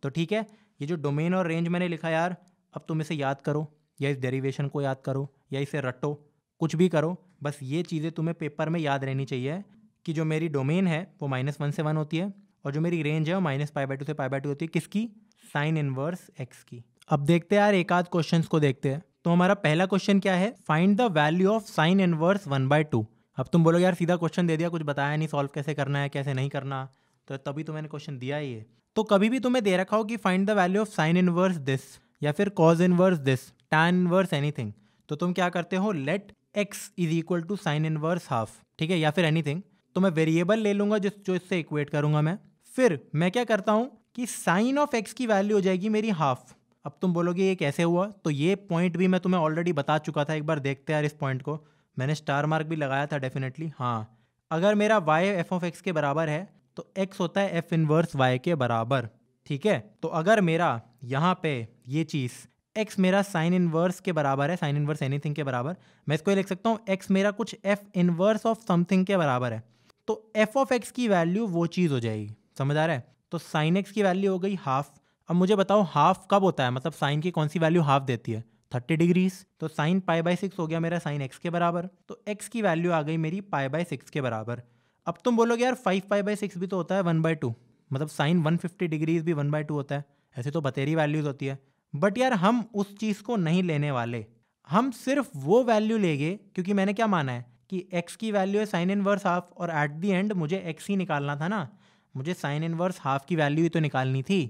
तो ठीक है, ये जो डोमेन और रेंज मैंने लिखा यार, अब तुम इसे याद करो या इस डेरिवेशन को याद करो या इसे रटो, कुछ भी करो, बस ये चीज़ें तुम्हें पेपर में याद रहनी चाहिए कि जो मेरी डोमेन है वो -1 से 1 होती है और जो मेरी रेंज है वो -π/2 से π/2 होती है। किसकी? साइन इनवर्स x की। अब देखते हैं यार एक आध क्वेश्चन को देखते हैं। तो हमारा पहला क्वेश्चन क्या है, find the value of sine inverse 1/2। अब तुम बोलोगे यार सीधा क्वेश्चन दे दिया, कुछ बताया नहीं सॉल्व कैसे करना है कैसे नहीं करना, तो तभी तो मैंने क्वेश्चन दिया ही है। तो कभी भी तुम्हें दे रखा हो कि find the value of sine inverse this या फिर cos inverse this, tan inverse anything, तो तुम क्या करते हो, let x is equal to sine inverse half, ठीक है, या फिर एनीथिंग। तो मैं वेरिएबल ले लूंगा जो इससे इक्वेट करूंगा मैं। फिर मैं क्या करता हूं कि साइन ऑफ x की वैल्यू हो जाएगी मेरी हाफ। अब तुम बोलोगे ये कैसे हुआ, तो ये पॉइंट भी मैं तुम्हें ऑलरेडी बता चुका था, एक बार देखते हैं यार इस पॉइंट को, मैंने स्टार मार्क भी लगाया था डेफिनेटली। हाँ, अगर मेरा y f ऑफ x के बराबर है तो x होता है f इनवर्स y के बराबर, ठीक है। तो अगर मेरा यहाँ पे ये चीज़ x मेरा साइन इनवर्स के बराबर है, साइन इनवर्स एनीथिंग के बराबर, मैं इसको ये लिख सकता हूँ x मेरा कुछ f इनवर्स ऑफ समथिंग के बराबर है, तो f ऑफ x की वैल्यू वो चीज़ हो जाएगी। समझ आ रहा है? तो साइन x की वैल्यू हो गई हाफ। अब मुझे बताओ हाफ कब होता है, मतलब साइन की कौन सी वैल्यू हाफ देती है, 30 डिग्रीज। तो साइन π/6 हो गया मेरा साइन x के बराबर, तो x की वैल्यू आ गई मेरी π/6 के बराबर। अब तुम बोलोगे यार 5π/6 भी तो होता है 1/2, मतलब साइन 150 डिग्रीज भी 1/2 होता है, ऐसे तो बतेरी वैल्यूज होती है। बट यार हम उस चीज़ को नहीं लेने वाले, हम सिर्फ वो वैल्यू लेंगे, क्योंकि मैंने क्या माना है कि x की वैल्यू है साइन इनवर्स हाफ और एट दी एंड मुझे x ही निकालना था ना, मुझे साइन इनवर्स हाफ की वैल्यू ही तो निकालनी थी।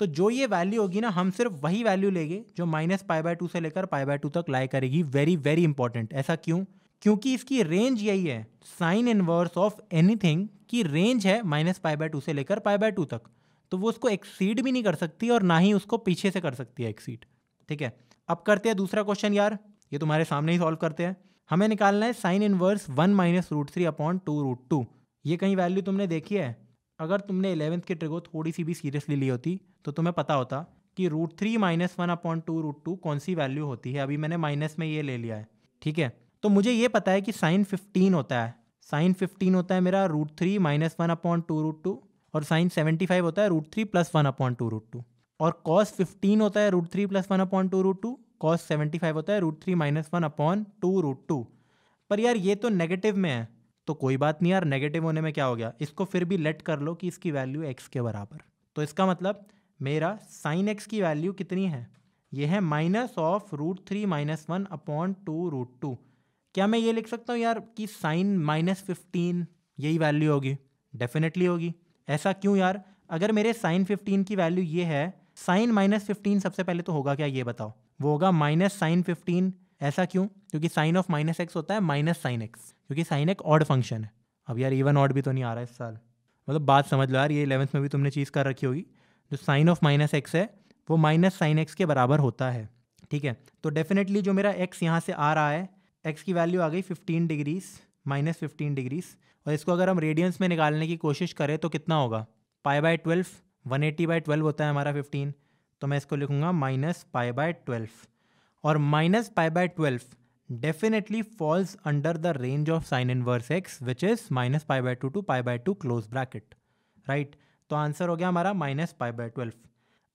तो जो ये वैल्यू होगी ना, हम सिर्फ वही वैल्यू लेंगे जो -π/2 से लेकर π/2 तक लाई करेगी। Very very important. ऐसा क्यों? क्योंकि इसकी रेंज यही है, साइन इनवर्स ऑफ एनीथिंग की रेंज है -π/2 से लेकर π/2 तक, तो वो उसको एक्सीड भी नहीं कर सकती और ना ही उसको पीछे से कर सकती है एक्सीड, ठीक है। अब करते हैं दूसरा क्वेश्चन यार, ये तुम्हारे सामने ही सॉल्व करते हैं। हमें निकालना है साइन इनवर्स 1 - √3/2√2। ये कहीं वैल्यू तुमने देखी है? अगर तुमने 11th की ट्रिगो थोड़ी सी भी सीरियसली ली होती तो तुम्हें पता होता कि √3 - 1/2√2 कौन सी वैल्यू होती है। अभी मैंने माइनस में ये ले लिया है, ठीक है। तो मुझे ये पता है कि साइन 15 होता है, साइन 15 होता है मेरा √3 - 1/2√2 और साइन 75 होता है √3 + 1/2√2 और कॉस 15 होता है √3 + 1/2√2, कॉस 75 होता है √3 - 1/2√2। पर यार ये तो नेगेटिव में है, तो कोई बात नहीं यार, नेगेटिव होने में क्या हो गया, इसको फिर भी लेट कर लो कि इसकी वैल्यू x के बराबर। तो इसका मतलब मेरा साइन x की वैल्यू कितनी है, ये है -√3 - 1/2√2। क्या मैं ये लिख सकता हूँ यार कि साइन -15 यही वैल्यू होगी? डेफिनेटली होगी। ऐसा क्यों यार? अगर मेरे साइन 15 की वैल्यू ये है, साइन -15 सबसे पहले तो होगा क्या ये बताओ? वो होगा माइनस साइन 15। ऐसा क्यों? क्योंकि साइन ऑफ माइनस एक्स होता है माइनस साइन एक्स, क्योंकि साइन एक ऑड फंक्शन है। अब यार इवन ऑड भी तो नहीं आ रहा इस साल, मतलब बात समझ लो यार, ये 11th में भी तुमने चीज़ कर रखी होगी। जो साइन ऑफ माइनस एक्स है वो माइनस साइन एक्स के बराबर होता है, ठीक है। तो डेफिनेटली जो मेरा एक्स यहाँ से आ रहा है, एक्स की वैल्यू आ गई 15 डिग्रीज, -15 डिग्रीज, और इसको अगर हम रेडियंस में निकालने की कोशिश करें तो कितना होगा? π/12, 180/12 होता है हमारा 15, तो मैं इसको लिखूंगा -π/12, और -π/12 definitely falls under the range of sine inverse x which is -π/2 to π/2 close bracket, right. तो आंसर हो गया हमारा -π/12।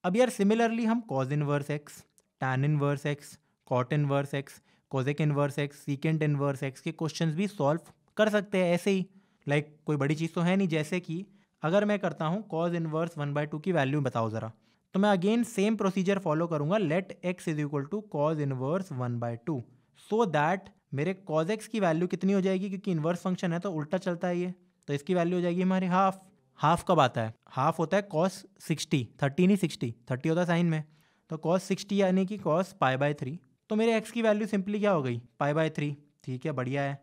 अब यार सिमिलरली हम cos inverse x, tan inverse x, cot inverse x, cosec inverse x, secant inverse x के questions भी solve कर सकते हैं ऐसे ही। लाइक कोई बड़ी चीज़ तो है नहीं। जैसे कि अगर मैं करता हूँ कॉज इनवर्स 1/2 की वैल्यू बताओ ज़रा, तो मैं अगेन सेम प्रोसीजर फॉलो करूंगा, let x is equal to cos inverse 1/2, so that मेरे कॉज एक्स की वैल्यू कितनी हो जाएगी, क्योंकि इनवर्स फंक्शन है तो उल्टा चलता है ये, तो इसकी वैल्यू हो जाएगी हमारी हाफ। हाफ कब आता है? हाफ होता है कॉस 60, 30 नहीं 60, 30 होता है साइन में, तो कॉस 60 यानी कि कॉस π/3। तो मेरे एक्स की वैल्यू सिंपली क्या हो गई? π/3। ठीक है, बढ़िया है,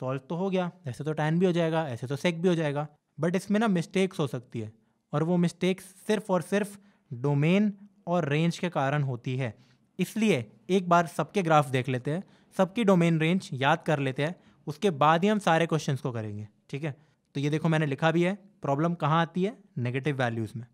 सॉल्व तो हो गया। ऐसे तो टैन भी हो जाएगा, ऐसे तो सेक भी हो जाएगा, बट इसमें ना मिस्टेक्स हो सकती है, और वो मिस्टेक्स सिर्फ और सिर्फ डोमेन और रेंज के कारण होती है। इसलिए एक बार सबके ग्राफ देख लेते हैं, सबकी डोमेन रेंज याद कर लेते हैं, उसके बाद ही हम सारे क्वेश्चंस को करेंगे, ठीक है। तो ये देखो मैंने लिखा भी है, प्रॉब्लम कहाँ आती है? नेगेटिव वैल्यूज़ में।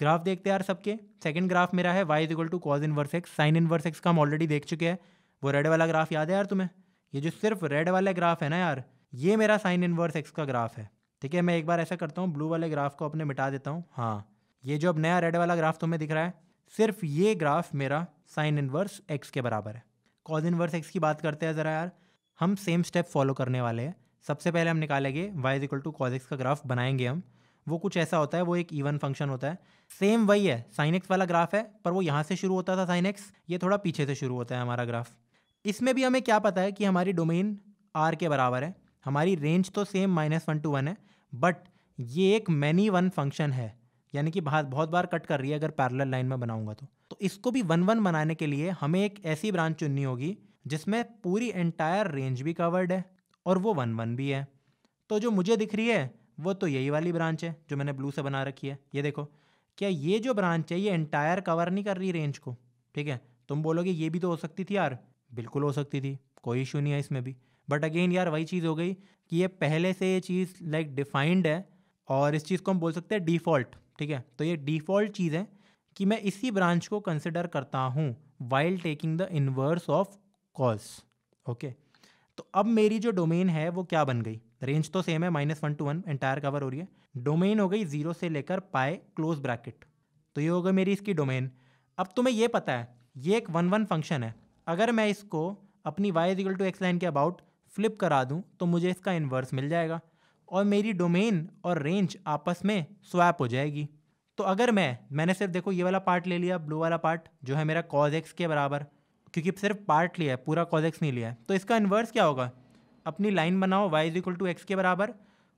ग्राफ देखते हैं यार सबके। सेकंड ग्राफ मेरा है y equal to cos inverse x, sine inverse x का हम ऑलरेडी देख चुके हैं। वो रेड वाला ग्राफ याद है यार तुम्हें? ये जो सिर्फ रेड वाले ग्राफ है ना यार, ये मेरा साइन इनवर्स एक्स का ग्राफ है, ठीक है। मैं एक बार ऐसा करता हूँ, ब्लू वाले ग्राफ को अपने मिटा देता हूँ। हाँ, ये जो अब नया रेड वाला ग्राफ तुम्हें दिख रहा है, सिर्फ ये ग्राफ मेरा साइन इनवर्स एक्स के बराबर है। कॉज इनवर्स एक्स की बात करते हैं ज़रा यार, हम सेम स्टेप फॉलो करने वाले हैं। सबसे पहले हम निकालेंगे y equal to cos x का ग्राफ बनाएंगे हम। वो कुछ ऐसा होता है, वो एक इवन फंक्शन होता है, सेम वही है, साइन एक्स वाला ग्राफ है, पर वो यहाँ से शुरू होता था साइन एक्स, ये थोड़ा पीछे से शुरू होता है हमारा ग्राफ। इसमें भी हमें क्या पता है कि हमारी डोमेन r के बराबर है, हमारी रेंज तो सेम -1 to 1 है, बट ये एक मैनी वन फंक्शन है, यानी कि बहुत बार कट कर रही है अगर पैरेलल लाइन में बनाऊंगा तो इसको भी 1 बनाने के लिए हमें एक ऐसी ब्रांच चुननी होगी जिसमें पूरी एंटायर रेंज भी कवर्ड है और वो 1 भी है। तो जो मुझे दिख रही है वो तो यही वाली ब्रांच है जो मैंने ब्लू से बना रखी है। ये देखो, क्या ये जो ब्रांच है ये एंटायर कवर नहीं कर रही रेंज को, ठीक है। तुम बोलोगे ये भी तो हो सकती थी यार, बिल्कुल हो सकती थी, कोई इशू नहीं है इसमें भी, बट अगेन यार वही चीज़ हो गई कि ये पहले से ये चीज़ लाइक डिफाइंड है, और इस चीज़ को हम बोल सकते हैं डिफ़ॉल्ट, ठीक है। तो ये डिफ़ॉल्ट चीज़ है कि मैं इसी ब्रांच को कंसिडर करता हूँ while taking the inverse of cause, okay. तो अब मेरी जो डोमेन है वो क्या बन गई? रेंज तो सेम है, -1 to 1 एंटायर कवर हो रही है, डोमेन हो गई 0 से लेकर पाए क्लोज ब्रैकेट, तो ये हो गई मेरी इसकी डोमेन। अब तुम्हें ये पता है ये एक 1 फंक्शन है, अगर मैं इसको अपनी y equal to x line के अबाउट फ्लिप करा दूं तो मुझे इसका इन्वर्स मिल जाएगा, और मेरी डोमेन और रेंज आपस में स्वैप हो जाएगी। तो अगर मैंने सिर्फ देखो ये वाला पार्ट ले लिया, ब्लू वाला पार्ट जो है मेरा कॉज एक्स के बराबर, क्योंकि सिर्फ पार्ट लिया है, पूरा कॉज एक्स नहीं लिया है, तो इसका इन्वर्स क्या होगा? अपनी लाइन बनाओ y इक्वल टू एक्स के बराबर,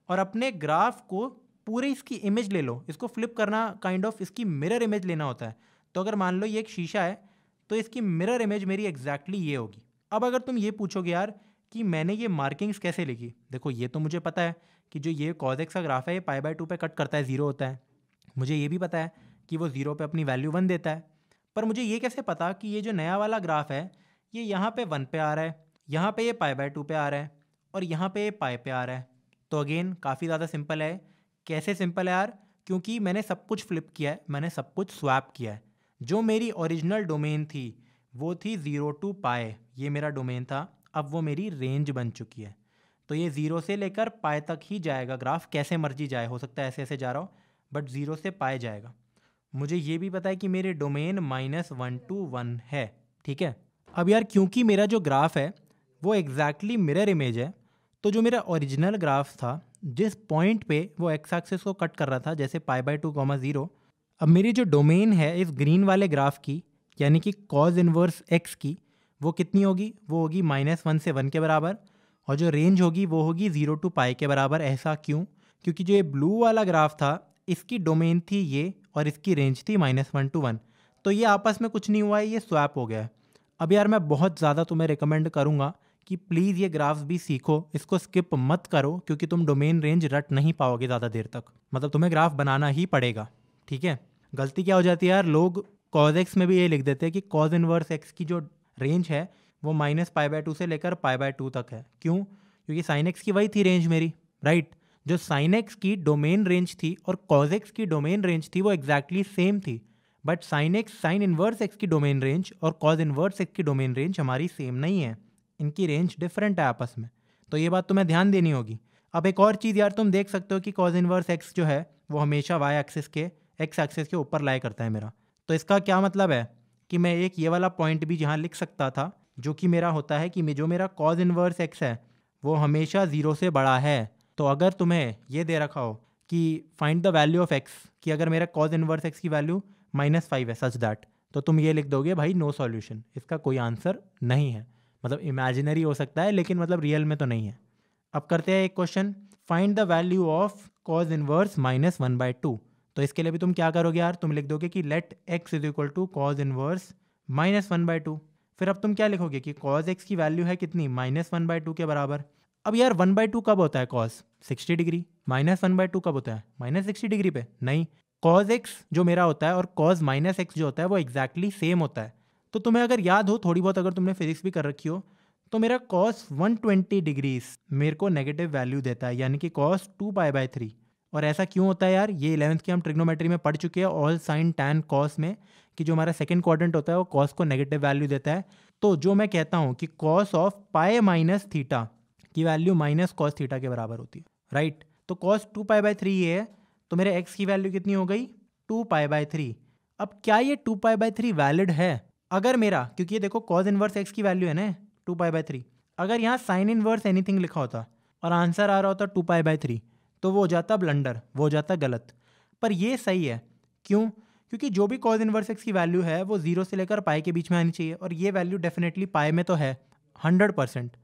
और अपने ग्राफ को पूरी इसकी इमेज ले लो, इसको फ्लिप करना काइंड ऑफ इसकी मिरर इमेज लेना होता है। तो अगर मान लो ये एक शीशा है तो इसकी मिरर इमेज मेरी एग्जैक्टली ये होगी। अब अगर तुम ये पूछोगे यार कि मैंने ये मार्किंग्स कैसे लिखी, देखो ये तो मुझे पता है कि जो ये कॉज एक्स का ग्राफ है ये π/2 पे कट करता है, 0 होता है। मुझे ये भी पता है कि वो 0 पे अपनी वैल्यू 1 देता है, पर मुझे ये कैसे पता कि ये जो नया वाला ग्राफ है ये यहाँ पे 1 पे आ रहा है, यहाँ पे ये π/2 पे आ रहा है, और यहाँ पे ये पाई पे आ रहा है? तो अगेन काफ़ी ज़्यादा सिंपल है। कैसे सिंपल है यार? क्योंकि मैंने सब कुछ फ्लिप किया है, मैंने सब कुछ स्वैप किया है। जो मेरी ओरिजिनल डोमेन थी वो थी 0 to पाई, ये मेरा डोमेन था, अब वो मेरी रेंज बन चुकी है। तो ये 0 से लेकर पाई तक ही जाएगा ग्राफ, कैसे मर्जी जाए, हो सकता है ऐसे ऐसे जा रहा हो, बट 0 से पाई जाएगा। मुझे ये भी पता है कि मेरे डोमेन -1 to 1 है, ठीक है। अब यार क्योंकि मेरा जो ग्राफ है वो एग्जैक्टली मिरर इमेज है, तो जो मेरा ओरिजिनल ग्राफ था जिस पॉइंट पे वो एक्स एक्सिस को कट कर रहा था, जैसे π/2, 0, अब मेरी जो डोमेन है इस ग्रीन वाले ग्राफ की, यानी कि कॉज इनवर्स एक्स की, वो कितनी होगी? वो होगी -1 से 1 के बराबर, और जो रेंज होगी वो होगी 0 to पाई के बराबर। ऐसा क्यों? क्योंकि जो ये ब्लू वाला ग्राफ था इसकी डोमेन थी ये और इसकी रेंज थी -1 to 1, तो ये आपस में कुछ नहीं हुआ है, ये स्वैप हो गया है। अब यार मैं बहुत ज़्यादा तुम्हें रिकमेंड करूँगा कि प्लीज़ ये ग्राफ्स भी सीखो, इसको स्किप मत करो, क्योंकि तुम डोमेन रेंज रट नहीं पाओगे ज़्यादा देर तक। मतलब तुम्हें ग्राफ बनाना ही पड़ेगा, ठीक है। गलती क्या हो जाती है यार, लोग cos x में भी ये लिख देते हैं कि cos इनवर्स x की जो रेंज है वो -π/2 से लेकर π/2 तक है। क्यों? क्योंकि sin x की वही थी रेंज मेरी, राइट। जो sin x की डोमेन रेंज थी और cos x की डोमेन रेंज थी वो एग्जैक्टली सेम थी, बट sin इनवर्स x की डोमेन रेंज और cos इनवर्स x की डोमेन रेंज हमारी सेम नहीं है, इनकी रेंज डिफरेंट है आपस में। तो ये बात तुम्हें ध्यान देनी होगी। अब एक और चीज़ यार, तुम देख सकते हो कि cos इनवर्स x जो है वो हमेशा y एक्सिस के x एक्सिस के ऊपर लाई करता है मेरा। तो इसका क्या मतलब है कि मैं एक ये वाला पॉइंट भी यहाँ लिख सकता था, जो कि मेरा होता है कि जो मेरा cos इनवर्स x है वो हमेशा 0 से बड़ा है। तो अगर तुम्हें ये दे रखा हो कि find the value of x, कि अगर मेरा cos इनवर्स x की वैल्यू -5 है सच दैट, तो तुम ये लिख दोगे भाई नो सॉल्यूशन, इसका कोई आंसर नहीं है। मतलब इमेजिनरी हो सकता है लेकिन मतलब रियल में तो नहीं है। अब करते हैं एक question, find the value of cos inverse -1/2। तो इसके लिए भी तुम क्या करोगे यार, तुम लिख दोगे कि let x is equal to cos inverse -1/2। फिर अब तुम क्या लिखोगे कि cos x की वैल्यू है कितनी, -1/2 के बराबर। अब यार 1/2 कब होता है cos? 60 डिग्री। -1/2 कब होता है? -60 डिग्री पे नहीं। cos x जो मेरा होता है और cos -x जो होता है वो एग्जैक्टली सेम होता है। तो तुम्हें अगर याद हो थोड़ी बहुत, अगर तुमने फिजिक्स भी कर रखी हो, तो मेरा cos 120 डिग्रीज मेरे को नेगेटिव वैल्यू देता है, यानी कि cos 2π/3। और ऐसा क्यों होता है यार, ये 11th की हम ट्रिग्नोमेट्री में पढ़ चुके हैं, ऑल साइन टैन कॉस में, कि जो हमारा सेकंड क्वाड्रेंट होता है वो कॉस को नेगेटिव वैल्यू देता है। तो जो मैं कहता हूँ कि cos of pi minus theta की वैल्यू माइनस कॉस थीटा के बराबर होती है, राइट। तो कॉस 2π/3 ये है, तो मेरे एक्स की वैल्यू कितनी हो गई? 2π/3। अब क्या ये 2π/3 वैलिड है? अगर मेरा, क्योंकि ये देखो कॉस इनवर्स एक्स की वैल्यू है ना 2π/3, अगर यहाँ साइन इनवर्स एनीथिंग लिखा होता और आंसर आ रहा होता 2π/3, तो वो हो जाता ब्लंडर, वो हो जाता गलत। पर ये सही है, क्यों? क्योंकि जो भी cos इनवर्स x की वैल्यू है वो 0 से लेकर पाई के बीच में आनी चाहिए, और ये वैल्यू डेफिनेटली पाई में तो है 100%।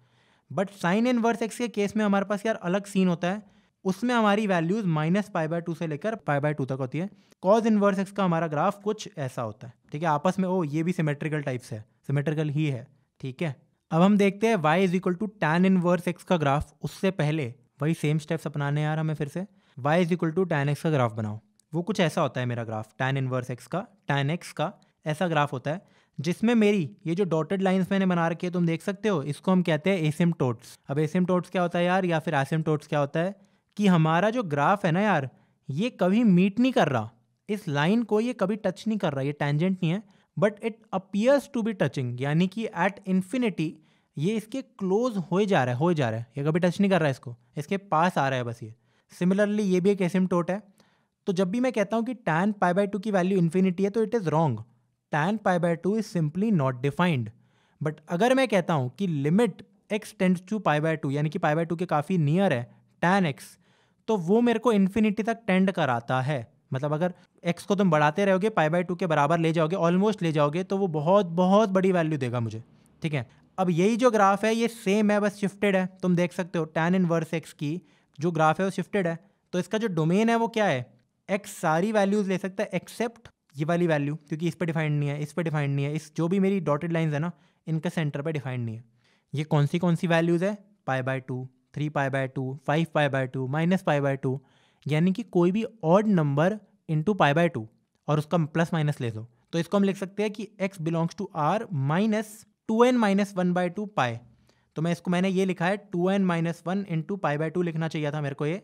बट साइन इनवर्स x के केस में हमारे पास यार अलग सीन होता है, उसमें हमारी वैल्यूज -π/2 से लेकर π/2 तक होती है। cos इनवर्स x का हमारा ग्राफ कुछ ऐसा होता है, ठीक है। आपस में ये भी सिमेट्रिकल टाइप से है, सिमेट्रिकल ही है, ठीक है। अब हम देखते हैं y is equal to tan inverse x का ग्राफ। उससे पहले वही सेम स्टेप्स अपनाने यार हमें फिर से। y is equal to tan x का ग्राफ बनाओ। वो कुछ ऐसा होता है मेरा ग्राफ, टैन इनवर्स एक्स का, टैन एक्स का ऐसा ग्राफ होता है, जिसमें मेरी ये जो डॉटेड लाइंस मैंने बना रखी है तुम देख सकते हो, इसको हम कहते हैं एसिम्पटोट्स। अब एसिम्पटोट्स क्या होता है यार, या फिर एसिम्पटोट्स क्या होता है, कि हमारा जो ग्राफ है ना यार, ये कभी मीट नहीं कर रहा, इस लाइन को ये कभी टच नहीं कर रहा, ये टेंजेंट नहीं है, but it appears to be touching, यानी कि एट इन्फिनिटी ये इसके क्लोज हो जा रहा है, ये कभी टच नहीं कर रहा है इसको, इसके पास आ रहा है बस ये। सिमिलरली ये भी एक एसिम्पटोट है। तो जब भी मैं कहता हूँ कि tan π/2 की वैल्यू इन्फिनिटी है, तो it is wrong. tan π/2 is simply not defined. But अगर मैं कहता हूँ कि लिमिट x टेंड्स टू π/2, यानी कि π/2 के काफ़ी नियर है tan x, तो वो मेरे को इन्फिनिटी तक टेंड कराता है। मतलब अगर x को तुम बढ़ाते रहोगे, π/2 के बराबर ले जाओगे, ऑलमोस्ट ले जाओगे, तो वो बहुत बहुत बड़ी वैल्यू देगा मुझे, ठीक है। अब यही जो ग्राफ है ये सेम है, बस शिफ्टेड है। तुम देख सकते हो tan इनवर्स x की जो ग्राफ है वो शिफ्टेड है, तो इसका जो डोमेन है वो क्या है, x सारी वैल्यूज ले सकता है एक्सेप्ट ये वाली वैल्यू, क्योंकि इस पे डिफाइंड नहीं है, इस पे डिफाइंड नहीं है, इस जो भी मेरी डॉटेड लाइंस है ना, इनका सेंटर पे डिफाइंड नहीं है। ये कौन सी वैल्यूज है, π/2, 3π/2, 5π/2, -π/2, यानी कि कोई भी ऑड नंबर इंटू π/2 और उसका प्लस माइनस ले लो, तो इसको हम लिख सकते हैं कि x belongs to r -2n-1/2 pi. तो मैंने ये लिखा है 2n-1 इंटू π/2 लिखना चाहिए था मेरे को ये,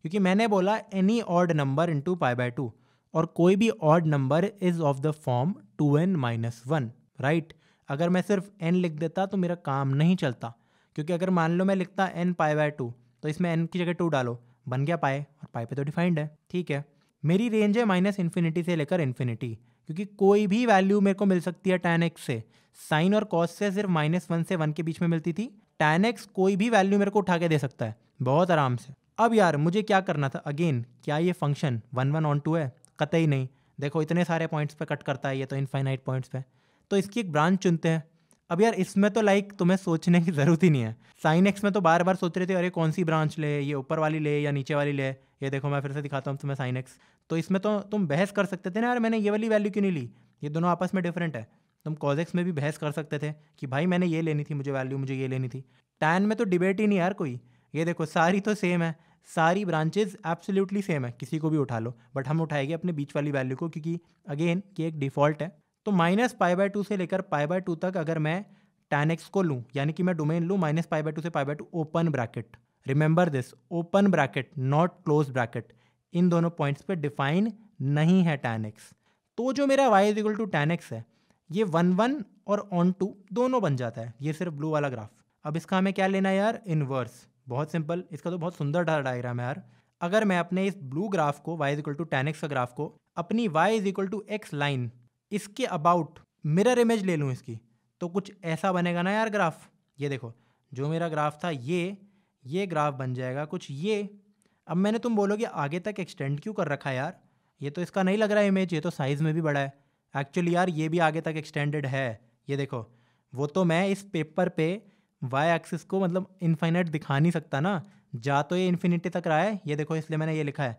क्योंकि मैंने बोला एनी ऑड नंबर इंटू π/2, और कोई भी odd number is of the form 2n-1, right. अगर मैं सिर्फ n लिख देता तो मेरा काम नहीं चलता, क्योंकि अगर मान लो मैं लिखता n π/2, तो इसमें n की जगह 2 डालो, बन गया पाई, और पाई पे तो डिफाइंड है, ठीक है। मेरी रेंज है -इन्फिनिटी से लेकर इन्फिनिटी, क्योंकि कोई भी वैल्यू मेरे को मिल सकती है tan x से। साइन और कॉस से सिर्फ -1 से 1 के बीच में मिलती थी, tan x कोई भी वैल्यू मेरे को उठा के दे सकता है बहुत आराम से। अब यार मुझे क्या करना था, अगेन क्या ये फंक्शन 1 ऑन 2 है? कतई नहीं। देखो इतने सारे पॉइंट्स पे कट करता है ये तो, इनफाइनाइट पॉइंट्स पे, तो इसकी एक ब्रांच चुनते हैं। अब यार इसमें तो तुम्हें सोचने की ज़रूरत ही नहीं है। साइन एक्स में तो बार बार सोच रहे थे अरे कौन सी ब्रांच ले, ये ऊपर वाली ले या नीचे वाली ले। ये देखो मैं फिर से दिखाता हूँ तुम्हें साइन एक्स। तो इसमें तो तुम बहस कर सकते थे ना यार, मैंने ये वाली वैल्यू क्यों नहीं ली, ये दोनों आपस में डिफरेंट है। तुम cos x में भी बहस कर सकते थे कि भाई मैंने ये लेनी थी, मुझे वैल्यू मुझे ये लेनी थी। tan में तो डिबेट ही नहीं यार कोई। ये देखो सारी तो सेम है, सारी ब्रांचेज एब्सोल्युटली सेम है, किसी को भी उठा लो, बट हम उठाएंगे अपने बीच वाली वैल्यू को, क्योंकि अगेन ये एक डिफॉल्ट है। तो -π/2 से लेकर π/2 तक अगर मैं tan x को लूँ, यानी कि मैं डोमेन लूँ -π/2 से π/2 open bracket, remember this, open bracket not close bracket, इन दोनों पॉइंट्स पे डिफाइन नहीं है tan x, तो जो मेरा y is equal to tan x है ये 1 और ऑन टू दोनों बन जाता है। ये सिर्फ ब्लू वाला ग्राफ। अब इसका हमें क्या लेना है यार, इनवर्स। बहुत सिंपल, इसका तो बहुत सुंदर डायग्राम है यार। अगर मैं अपने इस ब्लू ग्राफ को y is equal to tan x का ग्राफ को अपनी y is equal to x line इसके अबाउट मिरर इमेज ले लूँ इसकी, तो कुछ ऐसा बनेगा ना यार ग्राफ। ये देखो जो मेरा ग्राफ था ये ग्राफ बन जाएगा कुछ ये। अब मैंने तुम बोलोगे आगे तक एक्सटेंड क्यों कर रखा है यार, ये तो इसका नहीं लग रहा है इमेज, ये तो साइज़ में भी बड़ा है। एक्चुअली यार ये भी आगे तक एक्सटेंडेड है, ये देखो। वो तो मैं इस पेपर पे y एक्सिस को मतलब इन्फाइनाइट दिखा नहीं सकता ना, जा तो ये इन्फिनिटी तक रहा है, ये देखो, इसलिए मैंने ये लिखा है।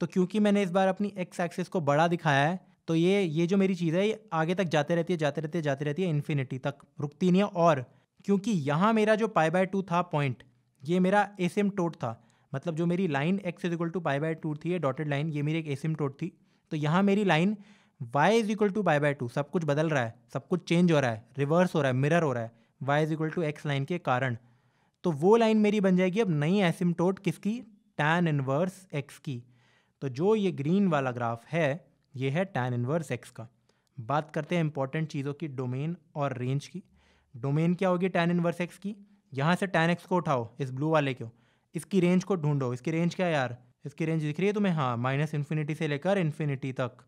तो क्योंकि मैंने इस बार अपनी x एक्सिस को बड़ा दिखाया है, तो ये जो मेरी चीज़ है ये आगे तक जाते रहती है इन्फिनिटी तक, रुकती नहीं है। और क्योंकि यहाँ मेरा जो π/2 था पॉइंट, ये मेरा एसिम्पटोट था, मतलब जो मेरी line x is equal to π/2 थी, ये डॉटेड लाइन, ये मेरी एक एसिम्पटोट थी। तो यहाँ मेरी line y is equal to π/2, सब कुछ बदल रहा है, सब कुछ चेंज हो रहा है, रिवर्स हो रहा है, मिरर हो रहा है y is equal to x line के कारण। तो वो लाइन मेरी बन जाएगी अब नई एसिम्पटोट किसकी, tan इनवर्स x की। तो जो ये ग्रीन वाला ग्राफ है ये है tan इनवर्स x का। बात करते हैं इंपॉर्टेंट चीज़ों की, डोमेन और रेंज की। डोमेन क्या होगी tan इनवर्स x की, यहाँ से tan x को उठाओ इस ब्लू वाले को, इसकी रेंज को ढूंढो। इसकी रेंज क्या है यार, इसकी रेंज दिख रही है तुम्हें, हाँ, -इन्फिनिटी से लेकर इन्फिनिटी तक।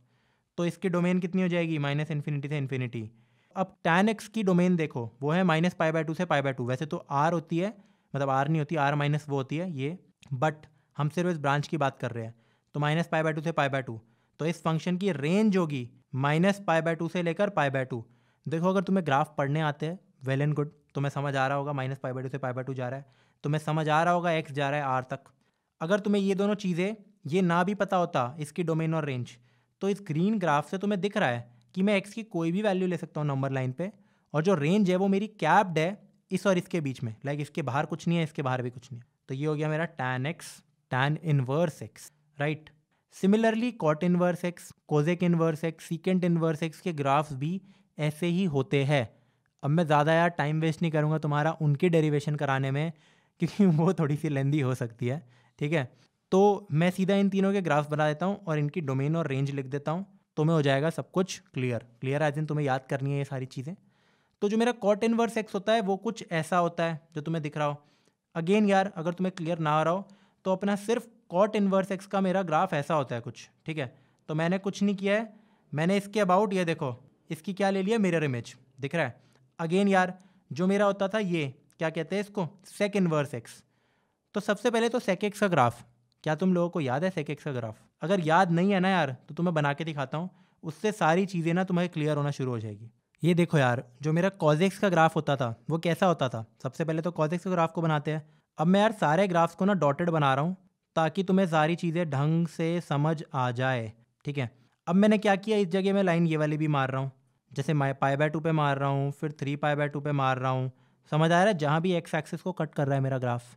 तो इसकी डोमेन कितनी हो जाएगी, -इन्फिनिटी से इन्फिनिटी। अब tan x की डोमेन देखो, वो है -π/2 से π/2। वैसे तो r होती है, मतलब r नहीं होती, r माइनस वो होती है ये, बट हम सिर्फ इस ब्रांच की बात कर रहे हैं। तो -π/2 से π/2, तो इस फंक्शन की रेंज होगी -π/2 से लेकर π/2। देखो अगर तुम्हें ग्राफ पढ़ने आते हैं, वेल एंड गुड, तुम्हें समझ आ रहा होगा -π/2 से π/2 जा रहा है, तुम्हें समझ आ रहा होगा x जा रहा है r तक। अगर तुम्हें ये दोनों चीज़ें ये ना भी पता होता, इसकी डोमेन और रेंज, तो इस ग्रीन ग्राफ से तुम्हें दिख रहा है कि मैं x की कोई भी वैल्यू ले सकता हूँ नंबर लाइन पे, और जो रेंज है वो मेरी कैप्ड है इस और इसके बीच में, लाइक इसके बाहर कुछ नहीं है, इसके बाहर भी कुछ नहीं है। तो ये हो गया मेरा tan inverse x, right. Similarly cot inverse x, cosec inverse x, secant inverse x के ग्राफ्स भी ऐसे ही होते हैं। अब मैं ज़्यादा यार टाइम वेस्ट नहीं करूँगा तुम्हारा उनकी डेरिवेशन कराने में, क्योंकि वो थोड़ी सी लेंदी हो सकती है, ठीक है। तो मैं सीधा इन तीनों के ग्राफ बना देता हूँ और इनकी डोमेन और रेंज लिख देता हूँ, तुम्हें हो जाएगा सब कुछ क्लियर एज इन तुम्हें याद करनी है ये सारी चीज़ें। तो जो मेरा कॉट इनवर्स x होता है वो कुछ ऐसा होता है जो तुम्हें दिख रहा हो। अगेन यार अगर तुम्हें क्लियर ना हो रहा हो तो अपना सिर्फ कॉट इनवर्स x का मेरा ग्राफ ऐसा होता है कुछ, ठीक है। तो मैंने कुछ नहीं किया है, मैंने इसके अबाउट ये देखो इसकी क्या ले लिया, मिरर इमेज, दिख रहा है। अगेन यार जो मेरा होता था ये क्या कहते हैं इसको, सेक इनवर्स x। तो सबसे पहले तो सेक x का ग्राफ, क्या तुम लोगों को याद है सेक x का ग्राफ? अगर याद नहीं है ना यार तो तुम्हें बना के दिखाता हूँ, उससे सारी चीज़ें ना तुम्हें क्लियर होना शुरू हो जाएगी। ये देखो यार जो मेरा cos x का ग्राफ होता था वो कैसा होता था। सबसे पहले तो cos x के ग्राफ को बनाते हैं। अब मैं यार सारे ग्राफ्स को ना डॉटेड बना रहा हूँ ताकि तुम्हें सारी चीज़ें ढंग से समझ आ जाए, ठीक है। अब मैंने क्या किया, इस जगह मैं लाइन ये वाली भी मार रहा हूँ, जैसे π/2 पे मार रहा हूँ, फिर 3π/2 पे मार रहा हूँ, समझ आ रहा है, जहाँ भी x एक्सिस को कट कर रहा है मेरा ग्राफ।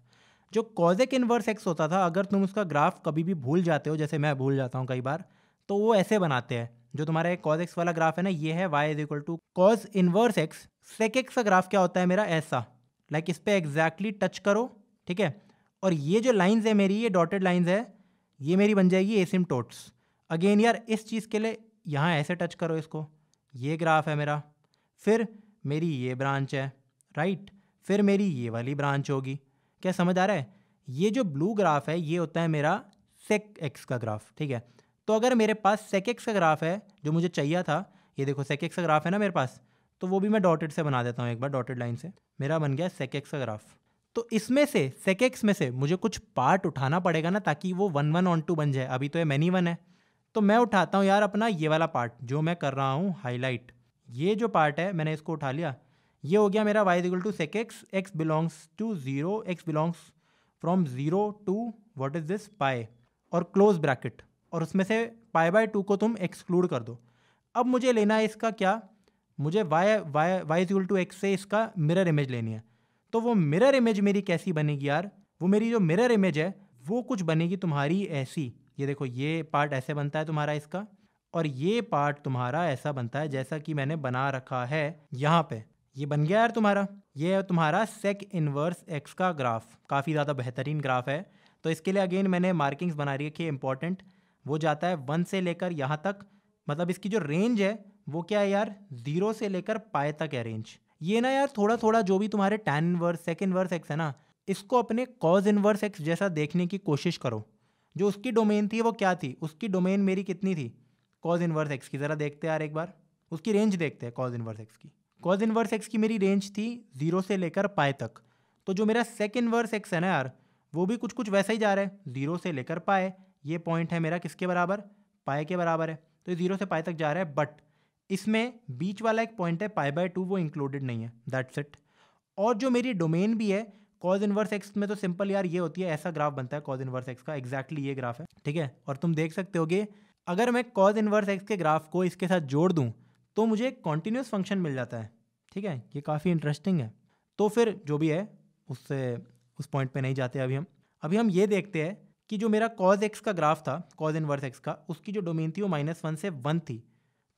जो कॉजेक इनवर्स x होता था, अगर तुम उसका ग्राफ कभी भी भूल जाते हो, जैसे मैं भूल जाता हूँ कई बार, तो वो ऐसे बनाते हैं। जो तुम्हारा एक cos x वाला ग्राफ है ना, ये है y is equal to cos inverse x। Sec x का ग्राफ क्या होता है मेरा, ऐसा, लाइक इस पे एग्जैक्टली टच करो, ठीक है। और ये जो लाइंस है मेरी, ये डॉटेड लाइंस है, ये मेरी बन जाएगी एसिम्पटोट्स। अगेन यार इस चीज़ के लिए यहाँ ऐसे टच करो इसको, ये ग्राफ है मेरा, फिर मेरी ये ब्रांच है, राइट, फिर मेरी ये वाली ब्रांच होगी। क्या समझ आ रहा है? ये जो ब्लू ग्राफ है ये होता है मेरा सेक एक्स का ग्राफ, ठीक है। तो अगर मेरे पास सेक एक्स का ग्राफ है जो मुझे चाहिए था, ये देखो सेक एक्स का ग्राफ है ना मेरे पास, तो वो भी मैं डॉटेड से बना देता हूँ एक बार, डॉटेड लाइन से मेरा बन गया सेक एक्स का ग्राफ। तो इसमें से सेक एक्स में से मुझे कुछ पार्ट उठाना पड़ेगा ना ताकि वो 1/1 बन जाए। अभी तो ये मैनी वन है, तो मैं उठाता हूँ यार अपना ये वाला पार्ट जो मैं कर रहा हूँ हाईलाइट। ये जो पार्ट है मैंने इसको उठा लिया, ये हो गया मेरा y is equal to sec x, x belongs to 0, x belongs from 0 to what is this pi, और क्लोज ब्रैकेट। और उसमें से पाई बाय 2 को तुम एक्सक्लूड कर दो। अब मुझे लेना है इसका क्या, मुझे y is equal to x से इसका मिरर इमेज लेनी है। तो वो मिरर इमेज मेरी कैसी बनेगी यार, वो मेरी जो मिरर इमेज है वो कुछ बनेगी तुम्हारी ऐसी, ये देखो ये पार्ट ऐसे बनता है तुम्हारा इसका, और ये पार्ट तुम्हारा ऐसा बनता है जैसा कि मैंने बना रखा है यहाँ पे। ये बन गया यार तुम्हारा, ये है तुम्हारा सेक इनवर्स एक्स का ग्राफ। काफ़ी ज़्यादा बेहतरीन ग्राफ है। तो इसके लिए अगेन मैंने मार्किंग्स बना रही है इंपॉर्टेंट। वो जाता है 1 से लेकर यहाँ तक, मतलब इसकी जो रेंज है वो क्या है यार, 0 से लेकर पाए तक है रेंज। ये ना यार थोड़ा थोड़ा जो भी तुम्हारे tan inverse sec inverse x है ना, इसको अपने कॉज इनवर्स एक्स जैसा देखने की कोशिश करो। जो उसकी डोमेन थी वो क्या थी, उसकी डोमेन मेरी कितनी थी कॉज इनवर्स एक्स की, ज़रा देखते हैं यार एक बार, उसकी रेंज देखते हैं कॉज इनवर्स एक्स की। कॉज इनवर्स एक्स की मेरी रेंज थी 0 से लेकर पाए तक। तो जो मेरा सेक इनवर्स एक्स है ना यार, वो भी कुछ कुछ वैसा ही जा रहा है, 0 से लेकर पाए। ये पॉइंट है मेरा किसके बराबर, पाए के बराबर है। तो ये 0 से पाए तक जा रहा है, बट इसमें बीच वाला एक पॉइंट है पाई बाय 2, वो इंक्लूडेड नहीं है, दैट्स इट। और जो मेरी डोमेन भी है कॉज इनवर्स एक्स में, तो सिंपल यार ये होती है, ऐसा ग्राफ बनता है कॉज इनवर्स एक्स का, एग्जैक्टली ये ग्राफ है, ठीक है। और तुम देख सकते होगे अगर मैं कॉज इनवर्स एक्स के ग्राफ को इसके साथ जोड़ दूं तो मुझे एक कॉन्टिन्यूस फंक्शन मिल जाता है, ठीक है। ये काफ़ी इंटरेस्टिंग है। तो फिर जो भी है उससे उस पॉइंट पे नहीं जाते अभी हम ये देखते हैं कि जो मेरा कॉज एक्स का ग्राफ था, कॉज इनवर्स एक्स का, उसकी जो डोमेन थी वो -1 से 1 थी।